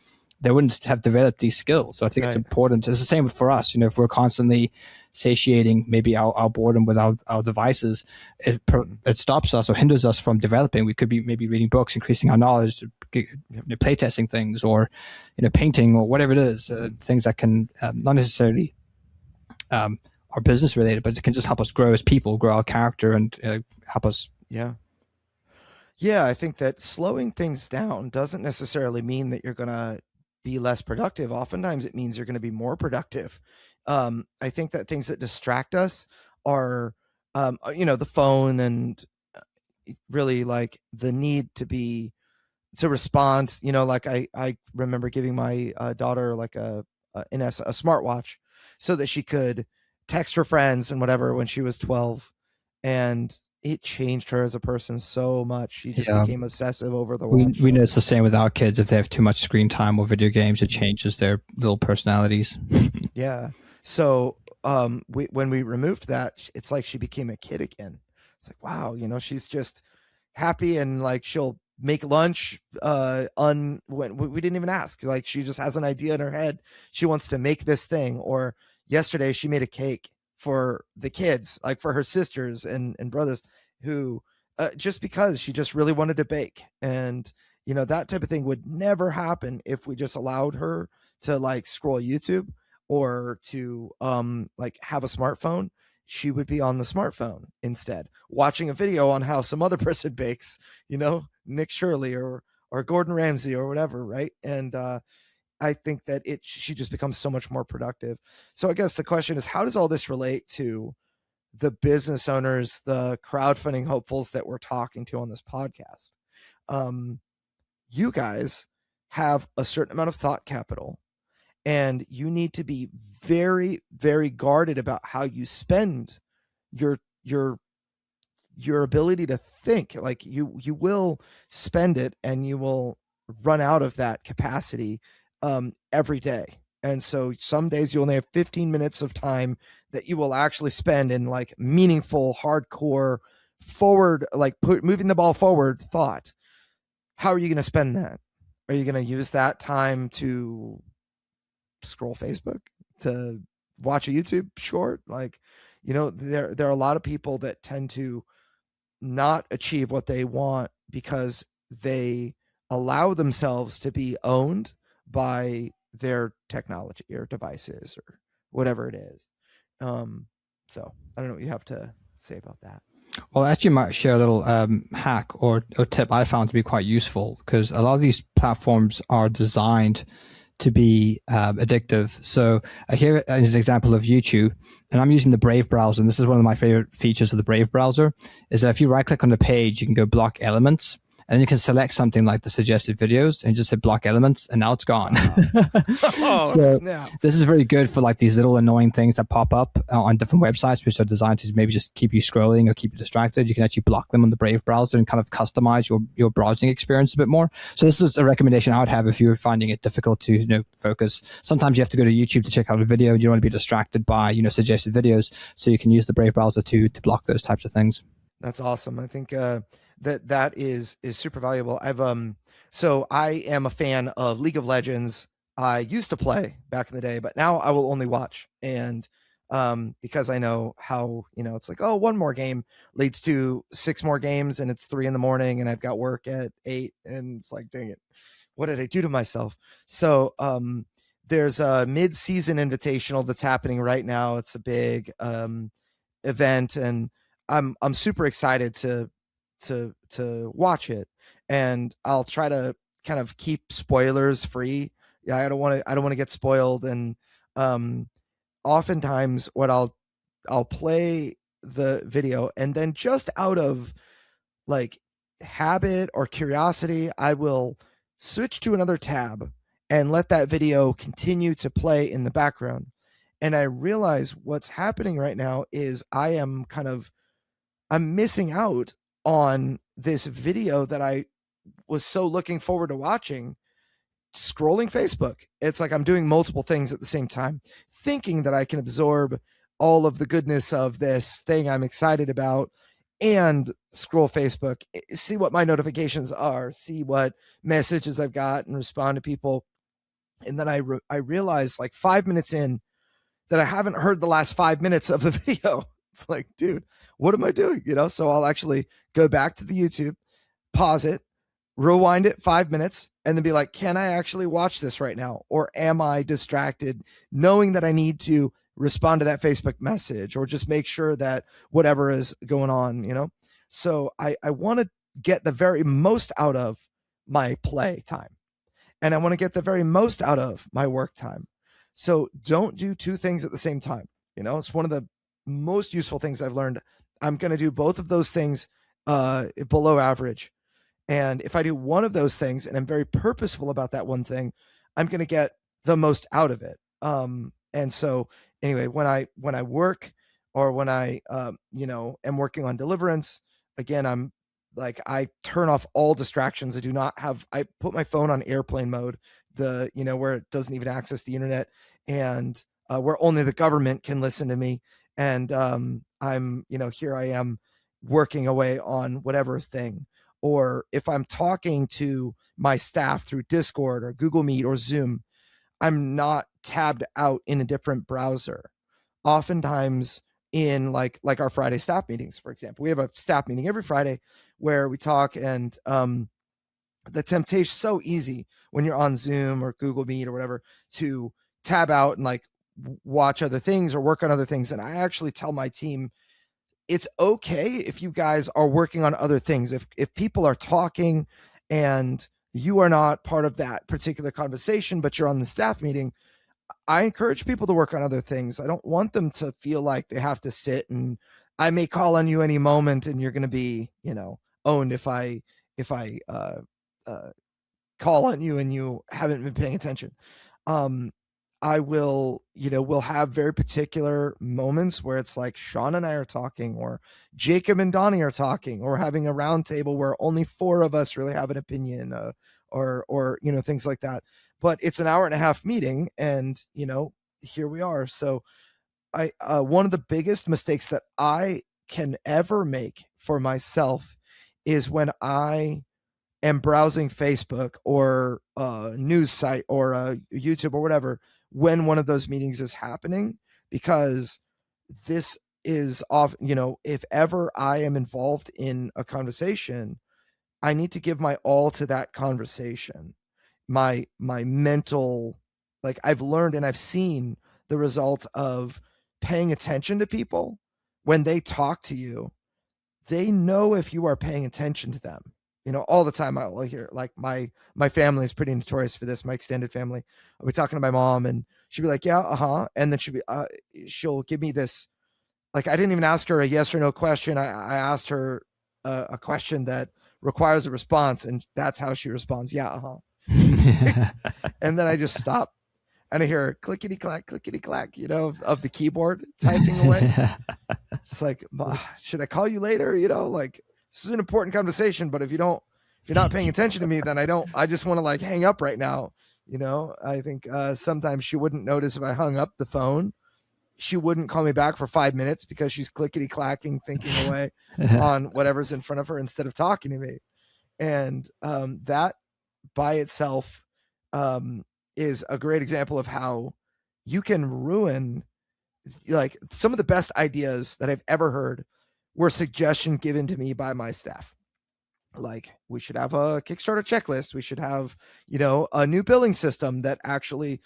they wouldn't have developed these skills. So I think it's important. It's the same for us. If we're constantly satiating maybe our boredom with our devices, it stops us or hinders us from developing. We could be maybe reading books, increasing our knowledge, playtesting things, or painting, or whatever it is, things that can not necessarily are business related, but it can just help us grow as people, grow our character, and help us. Yeah, I think that slowing things down doesn't necessarily mean that you're going to be less productive. Oftentimes it means you're going to be more productive. I think that things that distract us are, the phone, and really like the need to respond. Like I remember giving my daughter like a smartwatch so that she could text her friends and whatever when she was 12. And it changed her as a person so much. She just became obsessive over the watch. We know it's the same with our kids. If they have too much screen time or video games, it changes their little personalities. Yeah. So when we removed that, it's like she became a kid again. It's like, wow, she's just happy, and like she'll make lunch when we didn't even ask. Like she just has an idea in her head. She wants to make this thing. Or yesterday she made a cake for the kids, like for her sisters and brothers, who just because she just really wanted to bake. And that type of thing would never happen if we just allowed her to like scroll YouTube or to like have a smartphone. She would be on the smartphone instead, watching a video on how some other person bakes, Nick Shirley or Gordon Ramsay or whatever, right? And I think that she just becomes so much more productive. So I guess the question is, how does all this relate to the business owners, the crowdfunding hopefuls that we're talking to on this podcast? You guys have a certain amount of thought capital, and you need to be very, very guarded about how you spend your ability to think. Like you will spend it, and you will run out of that capacity every day. And so some days you only have 15 minutes of time that you will actually spend in like meaningful, hardcore, forward, like moving the ball forward thought. How are you going to spend that? Are you going to use that time to scroll Facebook, to watch a YouTube short. Like, there are a lot of people that tend to not achieve what they want because they allow themselves to be owned by their technology or devices or whatever it is. So I don't know what you have to say about that. Well, I actually might share a little hack or tip I found to be quite useful, because a lot of these platforms are designed to be addictive. So here is an example of YouTube, and I'm using the Brave browser, and this is one of my favorite features of the Brave browser, is that if you right click on the page, you can go block elements, and then you can select something like the suggested videos and just hit block elements, and now it's gone. So this is very good for like these little annoying things that pop up on different websites, which are designed to maybe just keep you scrolling or keep you distracted. You can actually block them on the Brave browser and kind of customize your browsing experience a bit more. So this is a recommendation I would have if you're finding it difficult to focus. Sometimes you have to go to YouTube to check out a video. You don't want to be distracted by suggested videos, so you can use the Brave browser to block those types of things. That's awesome. I think that is super valuable. So I am a fan of League of Legends. I used to play back in the day, but now I will only watch. And because I know how, it's like, oh, one more game leads to 6 more games, and it's 3 a.m. and I've got work at 8, and it's like, dang it, what did I do to myself? So there's a mid-season invitational that's happening right now. It's a big event, and I'm super excited to watch it, and I'll try to kind of keep spoilers free. Yeah, I don't want to get spoiled. And oftentimes what I'll play the video, and then just out of like habit or curiosity, I will switch to another tab and let that video continue to play in the background. And I realize what's happening right now is I'm missing out on this video that I was so looking forward to watching, scrolling Facebook. It's like I'm doing multiple things at the same time, thinking that I can absorb all of the goodness of this thing I'm excited about and scroll Facebook, see what my notifications are, see what messages I've got, and respond to people. And then I realized like 5 minutes in that I haven't heard the last 5 minutes of the video. It's like, dude, what am I doing? So I'll actually go back to the YouTube, pause it, rewind it 5 minutes, and then be like, can I actually watch this right now? Or am I distracted, knowing that I need to respond to that Facebook message or just make sure that whatever is going on, So I want to get the very most out of my play time, and I want to get the very most out of my work time. So don't do 2 things at the same time. It's one of the most useful things I've learned. I'm going to do both of those things below average. And if I do one of those things and I'm very purposeful about that one thing, I'm going to get the most out of it. And so anyway, when I work, or when I, am working on deliverance, again, I'm like, I turn off all distractions. I put my phone on airplane mode, where it doesn't even access the internet, and where only the government can listen to me. And I'm, here I am working away on whatever thing. Or if I'm talking to my staff through Discord or Google Meet or Zoom, I'm not tabbed out in a different browser. Oftentimes in like our Friday staff meetings, for example, we have a staff meeting every Friday where we talk, and the temptation so easy when you're on Zoom or Google Meet or whatever to tab out and like watch other things or work on other things. And I actually tell my team, it's okay if you guys are working on other things. If people are talking and you are not part of that particular conversation, but you're on the staff meeting, I encourage people to work on other things. I don't want them to feel like they have to sit, and I may call on you any moment and you're going to be, owned if I call on you and you haven't been paying attention. I will, we'll have very particular moments where it's like Sean and I are talking, or Jacob and Donnie are talking, or having a round table where only 4 of us really have an opinion, or things like that. But it's an hour-and-a-half meeting, and, here we are. So one of the biggest mistakes that I can ever make for myself is when I am browsing Facebook or a news site or a YouTube or whatever, when one of those meetings is happening, because this is off, if ever I am involved in a conversation, I need to give my all to that conversation. My mental, like, I've learned and I've seen the result of paying attention to people. When they talk to you, they know if you are paying attention to them. All the time I'll hear, like, my family is pretty notorious for this. My extended family, I'll be talking to my mom and she'll be like, yeah, and then she'll give me this, like, I didn't even ask her a yes or no question. I asked her a question that requires a response, and that's how she responds. Yeah, and then I just stop, and I hear clickety clack, of the keyboard typing away. It's like, should I call you later? Like, this is an important conversation, but if you're not paying attention to me, then I just want to, like, hang up right now. I think sometimes she wouldn't notice if I hung up the phone. She wouldn't call me back for 5 minutes because she's clickety clacking, thinking away on whatever's in front of her instead of talking to me. And that by itself is a great example of how you can ruin, like, some of the best ideas that I've ever heard were suggestion given to me by my staff. Like, we should have a Kickstarter checklist. We should have, a new billing system that actually,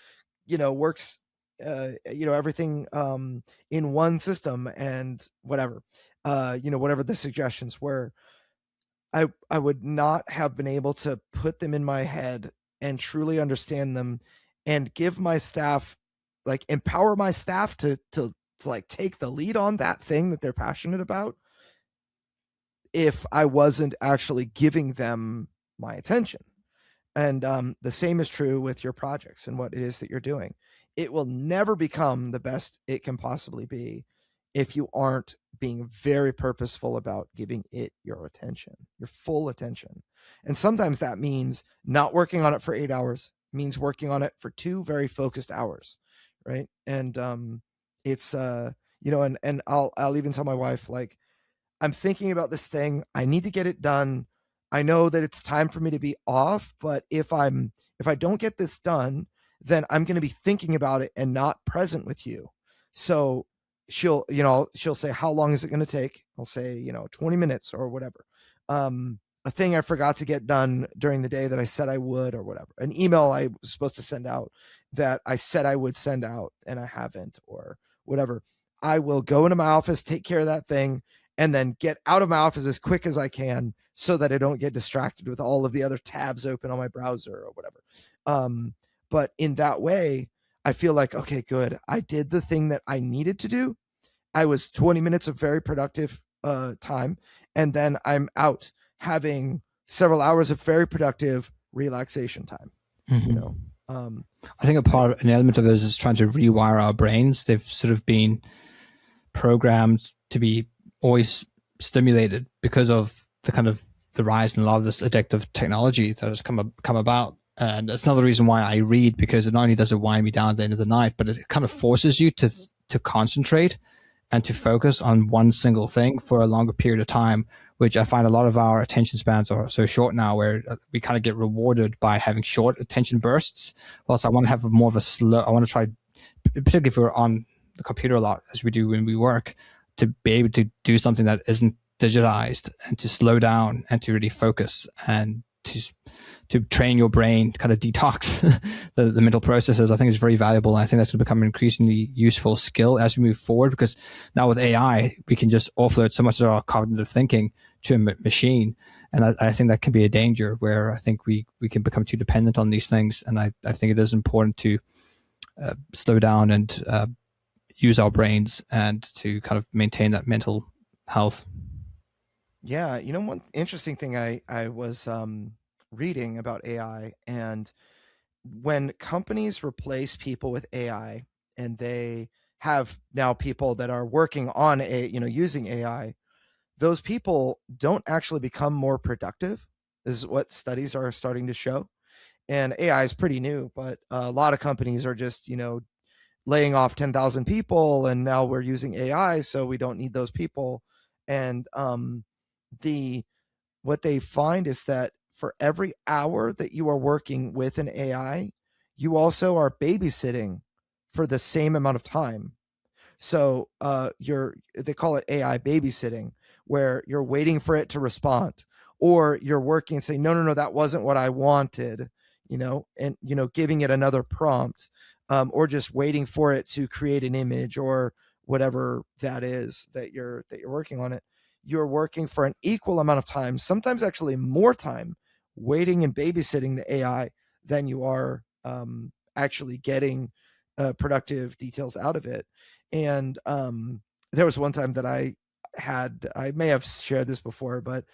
works, everything in one system, and whatever, whatever the suggestions were. I would not have been able to put them in my head and truly understand them and give my staff, like, empower my staff to like take the lead on that thing that they're passionate about, if I wasn't actually giving them my attention. And the same is true with your projects and what it is that you're doing. It will never become the best it can possibly be if you aren't being very purposeful about giving it your attention, your full attention. And sometimes that means not working on it for 8 hours, means working on it for 2 very focused hours, right? And it's and I'll even tell my wife, like, I'm thinking about this thing, I need to get it done. I know that it's time for me to be off, but if I don't get this done, then I'm going to be thinking about it and not present with you. So she'll say, how long is it going to take? I'll say, 20 minutes or whatever. A thing I forgot to get done during the day that I said I would, or whatever. An email I was supposed to send out that I said I would send out and I haven't, or whatever. I will go into my office, take care of that thing, and then get out of my office as quick as I can so that I don't get distracted with all of the other tabs open on my browser or whatever. But in that way, I feel like, okay, good. I did the thing that I needed to do. I was 20 minutes of very productive time. And then I'm out having several hours of very productive relaxation time. Mm-hmm. I think an element of this is trying to rewire our brains. They've sort of been programmed to be always stimulated because of the rise in a lot of this addictive technology that has come about. And that's another reason why I read, because it not only does it wind me down at the end of the night, but it kind of forces you to concentrate and to focus on one single thing for a longer period of time, which I find a lot of our attention spans are so short now, where we kind of get rewarded by having short attention bursts. Whilst I want to have more of I want to try, particularly if we're on the computer a lot, as we do when we work, to be able to do something that isn't digitized, and to slow down and to really focus, and to train your brain to kind of detox the mental processes. I think is very valuable. And I think that's going to become an increasingly useful skill as we move forward, because now with AI, we can just offload so much of our cognitive thinking to a machine. And I think that can be a danger, where I think we can become too dependent on these things. And I think it is important to slow down and use our brains and to kind of maintain that mental health. Yeah, one interesting thing I was reading about AI, and when companies replace people with AI, and they have now people that are working on using AI, those people don't actually become more productive, is what studies are starting to show. And AI is pretty new, but a lot of companies are just laying off 10,000 people, and now we're using AI, so we don't need those people. And what they find is that for every hour that you are working with an AI, you also are babysitting for the same amount of time. So they call it AI babysitting, where you're waiting for it to respond, or you're working and saying, no, that wasn't what I wanted, and giving it another prompt, or just waiting for it to create an image or whatever that is that you're working on it. You're working for an equal amount of time, sometimes actually more time, waiting and babysitting the AI than you are actually getting productive details out of it. And there was one time that I may have shared this before, but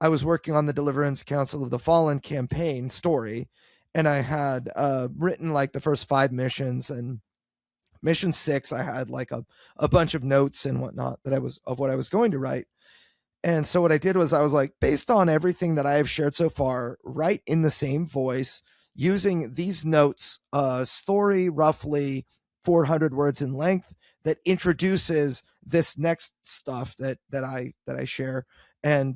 I was working on the Deliverance Council of the Fallen campaign story, and I had written like the first 5 missions, and mission 6 I had like a bunch of notes and whatnot of what I was going to write. And so what I did was I was like, based on everything that I have shared so far, write in the same voice using these notes, a story roughly 400 words in length that introduces this next stuff that I share. And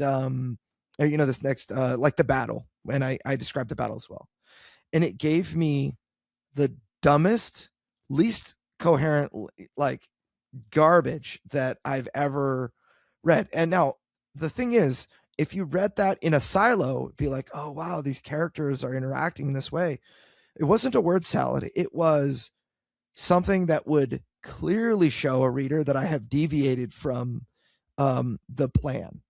this next like the battle, and I described the battle as well. And it gave me the dumbest, least coherent, like garbage that I've ever read. And now the thing is, if you read that in a silo, it'd be like, oh wow, these characters are interacting in this way. It wasn't a word salad. It was something that would clearly show a reader that I have deviated from the plan.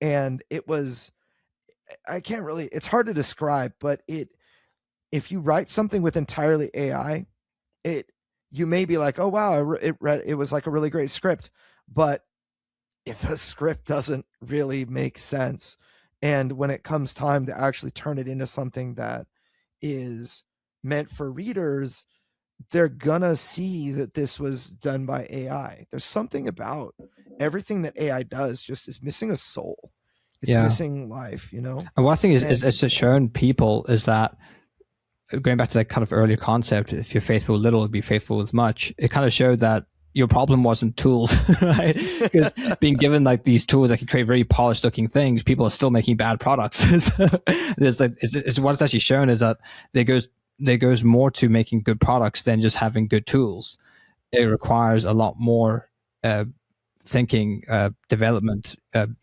And it was, it's hard to describe, but if you write something with entirely AI, you may be like, oh wow, it was like a really great script, but if the script doesn't really make sense, and when it comes time to actually turn it into something that is meant for readers, they're gonna see that this was done by AI. There's something about everything that AI does just is missing a soul. It's missing life, And what I think is shown people is that, going back to that kind of earlier concept, if you're faithful with little, be faithful with much. It kind of showed that your problem wasn't tools, right? Because being given like these tools that can create very polished looking things, people are still making bad products. So there's like, what it's actually shown is that there goes more to making good products than just having good tools. It requires a lot more thinking, development,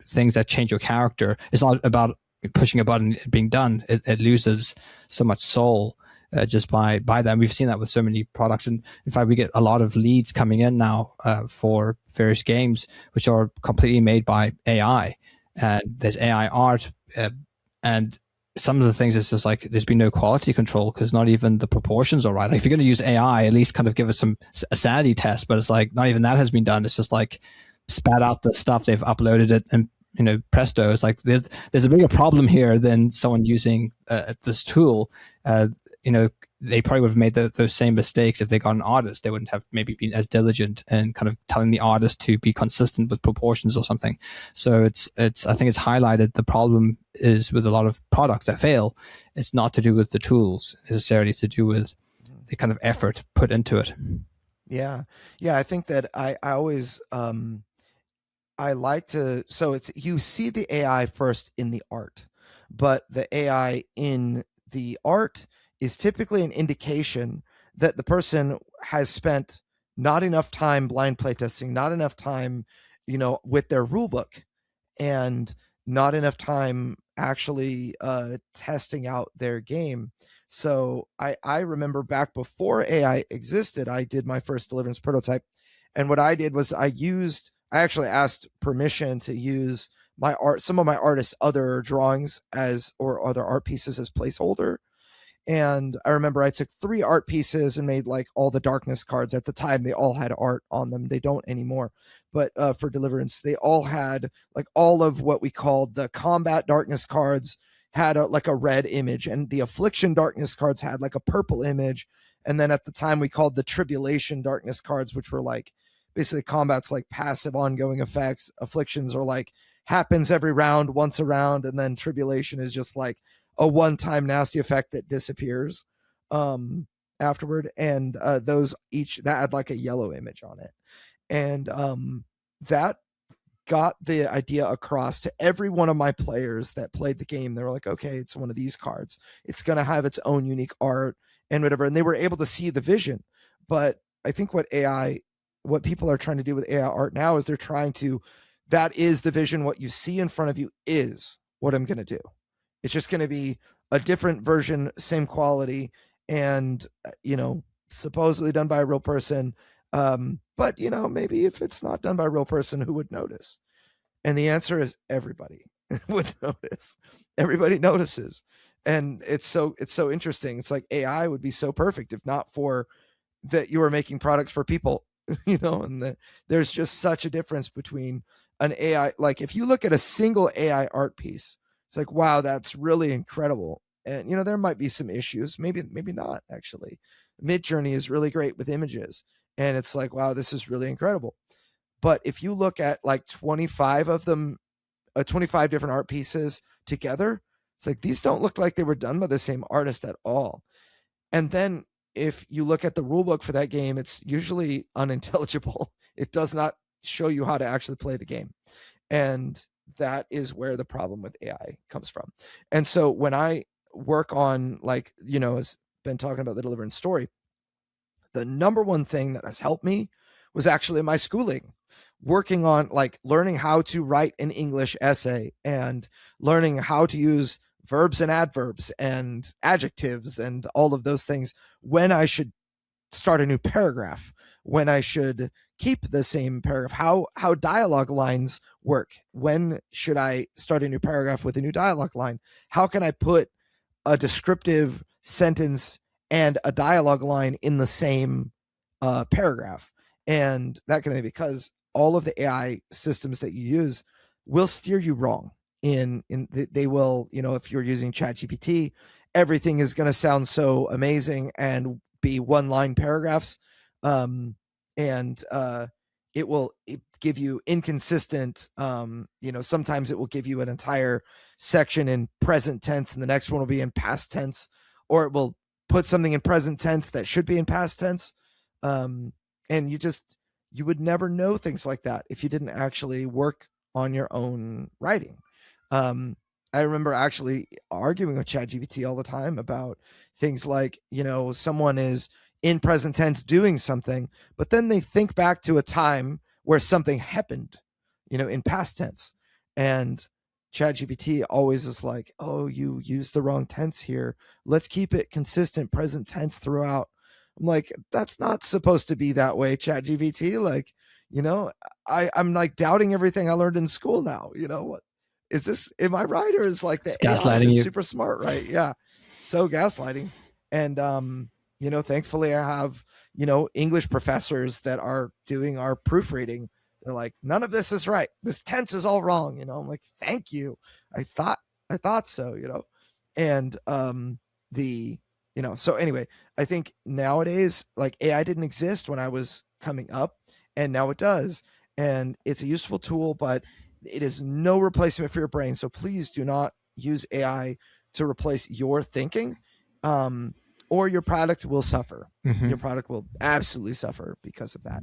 things that change your character. It's not about pushing a button being done. It loses so much soul just by that. We've seen that with so many products, and in fact we get a lot of leads coming in now for various games which are completely made by AI, and there's AI art, and some of the things is just like there's been no quality control because not even the proportions are right. Like if you're going to use AI, at least kind of give us a sanity test, but it's like not even that has been done. It's just like spat out the stuff, they've uploaded it, and presto. It's like there's a bigger problem here than someone using this tool. They probably would have made those same mistakes if they got an artist. They wouldn't have maybe been as diligent and kind of telling the artist to be consistent with proportions or something. So it's I think it's highlighted the problem is with a lot of products that fail. It's not to do with the tools necessarily. It's to do with the kind of effort put into it. Yeah. I think that I always I like to, so it's, you see the AI first in the art, but the AI in the art is typically an indication that the person has spent not enough time blind playtesting, not enough time, with their rule book, and not enough time actually testing out their game. So I remember back before AI existed, I did my first Deliverance prototype. And what I did was I actually asked permission to use some of my artists' other drawings or other art pieces as placeholder. And I remember I took 3 art pieces and made like all the darkness cards. At the time, they all had art on them. They don't anymore. But for Deliverance, they all had like all of what we called the combat darkness cards had like a red image, and the affliction darkness cards had like a purple image. And then at the time we called the tribulation darkness cards, which were like basically combat's like passive ongoing effects. Afflictions are like happens every round, once a round, and then tribulation is just like a one-time nasty effect that disappears afterward. And those each that had like a yellow image on it. And that got the idea across to every one of my players that played the game. They were like, okay, it's one of these cards. It's going to have its own unique art and whatever. And they were able to see the vision. But I think what AI what people are trying to do with AI art now is they're trying to, that is the vision. What you see in front of you is what I'm going to do. It's just going to be a different version, same quality, and supposedly done by a real person. But maybe if it's not done by a real person, who would notice? And the answer is everybody would notice. Everybody notices. And it's so interesting. It's like AI would be so perfect if not for that you are making products for people, and there's just such a difference between an AI. Like if you look at a single AI art piece, it's like, wow, that's really incredible. And there might be some issues, maybe not actually. Midjourney is really great with images, and it's like, wow, this is really incredible. But if you look at like 25 of them, 25 different art pieces together, it's like these don't look like they were done by the same artist at all. And then if you look at the rule book for that game, it's usually unintelligible. It does not show you how to actually play the game. And that is where the problem with AI comes from. And so when I work on, like, has been talking about the Deliverance story, the number one thing that has helped me was actually my schooling, working on like learning how to write an English essay and learning how to use verbs and adverbs and adjectives and all of those things, when I should start a new paragraph, when I should keep the same paragraph, how dialogue lines work, when should I start a new paragraph with a new dialogue line, how can I put a descriptive sentence and a dialogue line in the same paragraph. And that kind of, because all of the AI systems that you use will steer you wrong. They will, if you're using ChatGPT, everything is going to sound so amazing and be one-line paragraphs, and it will give you inconsistent. Sometimes it will give you an entire section in present tense, and the next one will be in past tense, or it will put something in present tense that should be in past tense. And you would never know things like that if you didn't actually work on your own writing. I remember actually arguing with ChatGPT all the time about things like, someone is in present tense doing something, but then they think back to a time where something happened, in past tense. And ChatGPT always is like, oh, you used the wrong tense here. Let's keep it consistent present tense throughout. I'm like, that's not supposed to be that way, ChatGPT. Like, I'm like doubting everything I learned in school now. What is this? Am I right? Or is like the it's gaslighting you? Super smart, right? Yeah. So gaslighting. And, thankfully I have, English professors that are doing our proofreading. They're like, none of this is right. This tense is all wrong. I'm like, thank you. I thought so, and, so anyway, I think nowadays, like, AI didn't exist when I was coming up, and now it does. And it's a useful tool, but it is no replacement for your brain. So please do not use AI to replace your thinking, or your product will suffer. Mm-hmm. Your product will absolutely suffer because of that.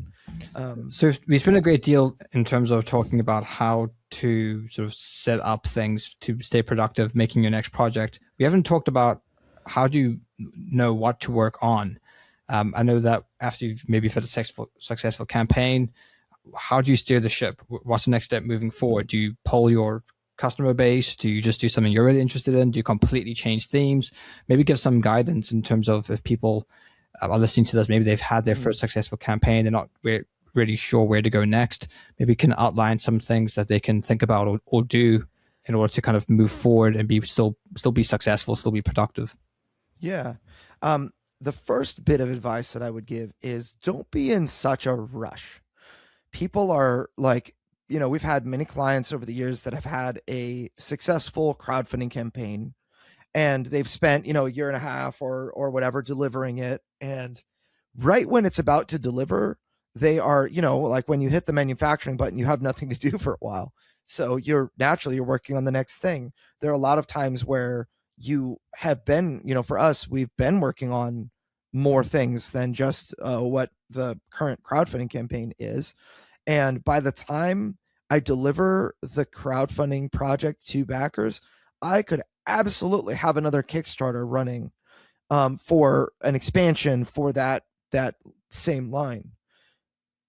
So we spent a great deal in terms of talking about how to sort of set up things to stay productive, making your next project. We haven't talked about how do you know what to work on. I know that after you've maybe had a successful campaign, how do you steer the ship? What's the next step moving forward? Do you poll your customer base? Do you just do something you're really interested in? Do you completely change themes? Maybe give some guidance in terms of, if people are listening to this, maybe they've had their first successful campaign, they're not really sure where to go next. Maybe you can outline some things that they can think about or do in order to kind of move forward and be still be successful, still be productive. Yeah. The first bit of advice that I would give is don't be in such a rush. People are like, we've had many clients over the years that have had a successful crowdfunding campaign, and they've spent, a year and a half or whatever delivering it. And right when it's about to deliver, they are, like when you hit the manufacturing button, you have nothing to do for a while. So you're working on the next thing. There are a lot of times where you have been, for us, we've been working on more things than just what the current crowdfunding campaign is. And by the time I deliver the crowdfunding project to backers, I could absolutely have another Kickstarter running for an expansion for that same line.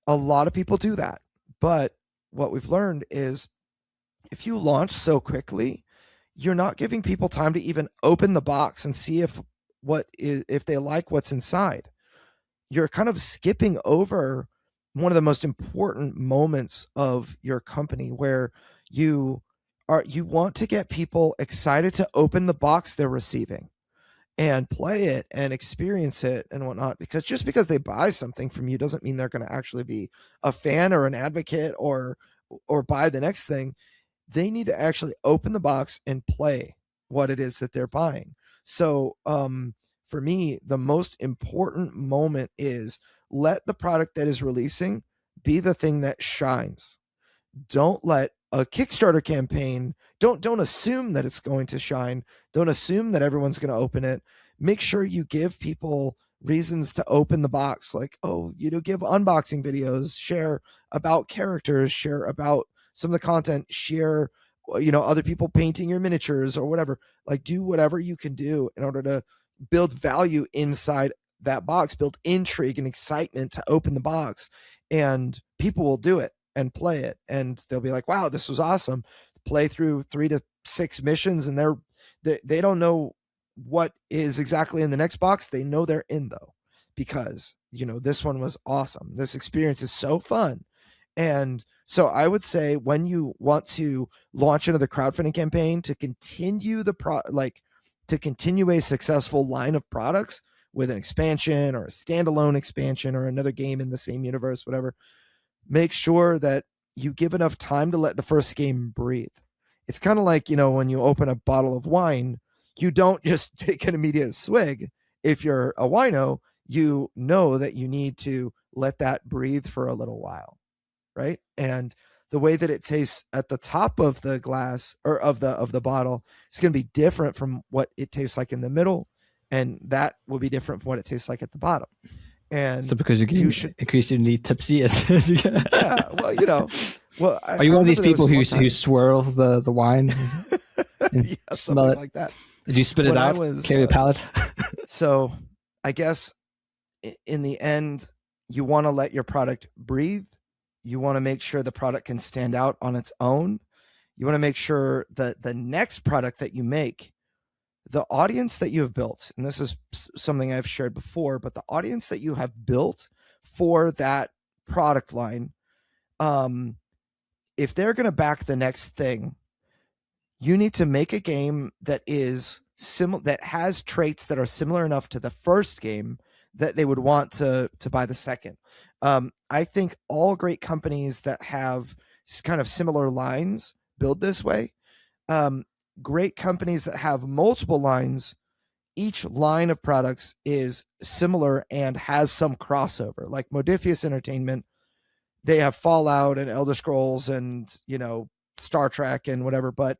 A lot of people do that. But what we've learned is if you launch so quickly, you're not giving people time to even open the box and see if they like what's inside. You're kind of skipping over one of the most important moments of your company, where you want to get people excited to open the box they're receiving and play it and experience it and whatnot. Because just because they buy something from you doesn't mean they're going to actually be a fan or an advocate or buy the next thing. They need to actually open the box and play what it is that they're buying. So for me, the most important moment is let the product that is releasing be the thing that shines. Don't let a Kickstarter campaign, don't assume that it's going to shine. Don't assume that everyone's going to open it. Make sure you give people reasons to open the box, like, give unboxing videos, share about characters, share about some of the content, share other people painting your miniatures or whatever. Like, do whatever you can do in order to build value inside that box, build intrigue and excitement to open the box, and people will do it and play it, and they'll be like, wow, this was awesome. Play through 3 to 6 missions, and they don't know what is exactly in the next box. They know they're in, though, because this one was awesome. This experience is so fun. And so I would say, when you want to launch another crowdfunding campaign to continue to continue a successful line of products with an expansion or a standalone expansion or another game in the same universe, whatever, make sure that you give enough time to let the first game breathe. It's kind of like, when you open a bottle of wine, you don't just take an immediate swig. If you're a wino, you know that you need to let that breathe for a little while, right? And the way that it tastes at the top of the glass or of the bottle is going to be different from what it tastes like in the middle, and that will be different from what it tastes like at the bottom. And so because you're getting increasingly tipsy as you get. Yeah, well, are you one of these people who swirl the wine and yeah, smell it like that? Did you spit it out? Clear your palate? So I guess in the end, you want to let your product breathe. You want to make sure the product can stand out on its own. You want to make sure that the next product that you make, the audience that you have built, and this is something I've shared before, but the audience that you have built for that product line, if they're going to back the next thing, you need to make a game that is that has traits that are similar enough to the first game that they would want to buy the second. I think all great companies that have kind of similar lines build this way. Great companies that have multiple lines, each line of products is similar and has some crossover. Like Modiphius Entertainment, they have Fallout and Elder Scrolls and Star Trek and whatever, but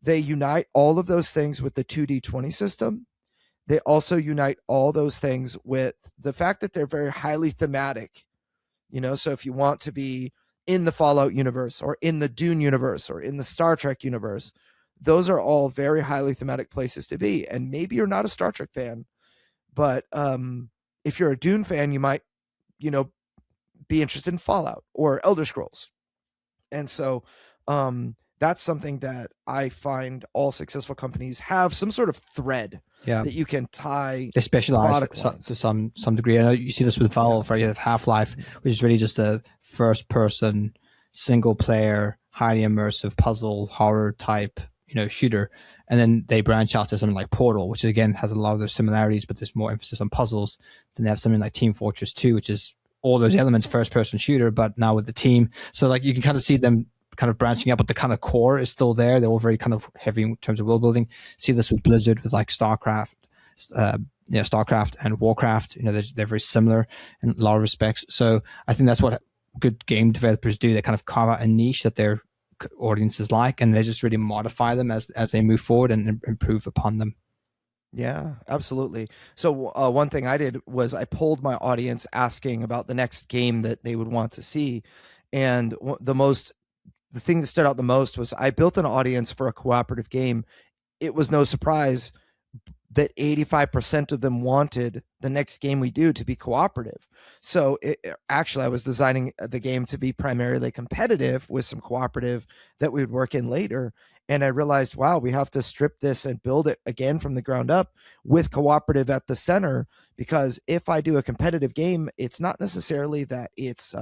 they unite all of those things with the 2D20 system. They also unite all those things with the fact that they're very highly thematic. So if you want to be in the Fallout universe or in the Dune universe or in the Star Trek universe, those are all very highly thematic places to be. And maybe you're not a Star Trek fan, but if you're a Dune fan, you might, be interested in Fallout or Elder Scrolls. And so that's something that I find all successful companies have some sort of thread that you can tie. They specialize to some degree. I know you see this with Valve, right? You have Half-Life, which is really just a first-person, single-player, highly immersive puzzle horror type, shooter. And then they branch out to something like Portal, which again has a lot of those similarities, but there's more emphasis on puzzles. Then they have something like Team Fortress 2, which is all those elements first-person shooter, but now with the team. So like you can kind of see them kind of branching out, but the kind of core is still there. They're all very kind of heavy in terms of world building. See this with Blizzard, with like StarCraft and Warcraft. They're very similar in a lot of respects. So I think that's what good game developers do. They kind of carve out a niche that their audiences like, and they just really modify them as they move forward and improve upon them. Yeah, absolutely. So one thing I did was I polled my audience asking about the next game that they would want to see. And the thing that stood out the most was I built an audience for a cooperative game. It was no surprise. that 85% of them wanted the next game we do to be cooperative. So actually, I was designing the game to be primarily competitive with some cooperative that we would work in later. And I realized, wow, we have to strip this and build it again from the ground up with cooperative at the center. Because if I do a competitive game, it's not necessarily that it's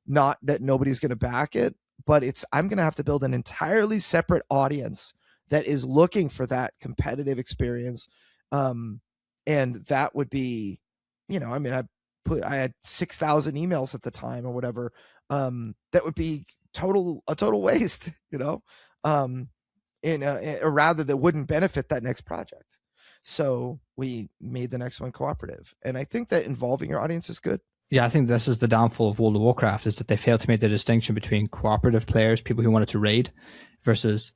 not that nobody's going to back it, but I'm going to have to build an entirely separate audience that is looking for that competitive experience. And that would be, I had 6,000 emails at the time or whatever. That would be a total waste, or rather that wouldn't benefit that next project. So we made the next one cooperative. And I think that involving your audience is good. Yeah, I think this is the downfall of World of Warcraft, is that they failed to make the distinction between cooperative players, people who wanted to raid, versus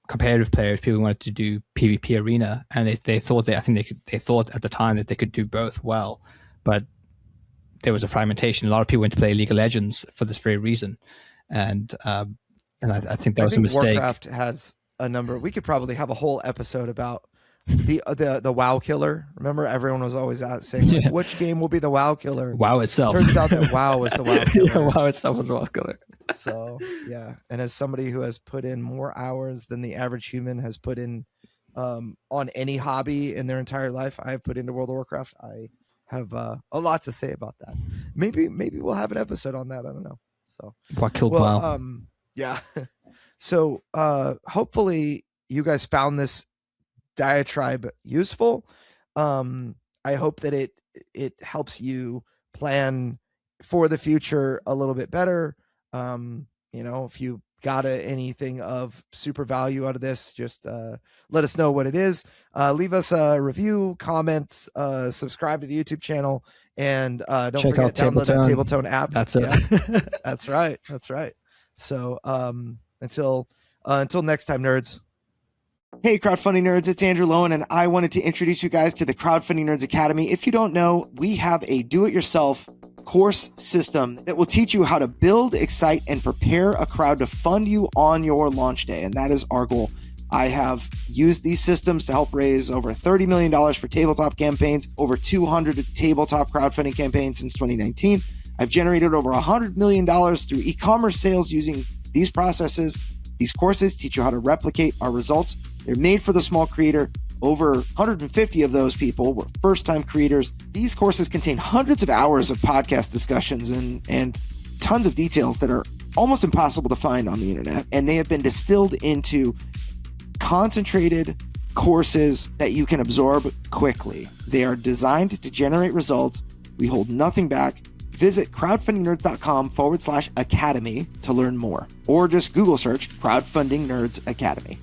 competitive players, people who wanted to do PvP arena. And they thought they thought at the time that they could do both well, but there was a fragmentation. A lot of people went to play League of Legends for this very reason. And I think that was a mistake. Warcraft has a number. We could probably have a whole episode about the WoW killer. Remember, everyone was always out saying, which game will be the WoW killer? WoW itself. Turns out that WoW was the WoW killer. Yeah, WoW itself was the WoW killer. So yeah, and as somebody who has put in more hours than the average human has put in on any hobby in their entire life, I have put into World of Warcraft. I have a lot to say about that. Maybe we'll have an episode on that. I don't know. So what killed WoW? Yeah. So hopefully you guys found this diatribe useful. I hope that it helps you plan for the future a little bit better. If you got anything of super value out of this, just let us know what it is. Leave us a review, comment, subscribe to the YouTube channel, and don't forget to download that Tabletone app. That's it. Yeah. That's right. So until next time, nerds. Hey, Crowdfunding Nerds, it's Andrew Lowen, and I wanted to introduce you guys to the Crowdfunding Nerds Academy. If you don't know, we have a do-it-yourself course system that will teach you how to build, excite, and prepare a crowd to fund you on your launch day, and that is our goal. I have used these systems to help raise over $30 million for tabletop campaigns, over 200 tabletop crowdfunding campaigns since 2019. I've generated over $100 million through e-commerce sales using these processes. These courses teach you how to replicate our results. They're made for the small creator. Over 150 of those people were first-time creators. These courses contain hundreds of hours of podcast discussions and tons of details that are almost impossible to find on the internet. And they have been distilled into concentrated courses that you can absorb quickly. They are designed to generate results. We hold nothing back. Visit crowdfundingnerds.com/academy to learn more, or just Google search Crowdfunding Nerds Academy.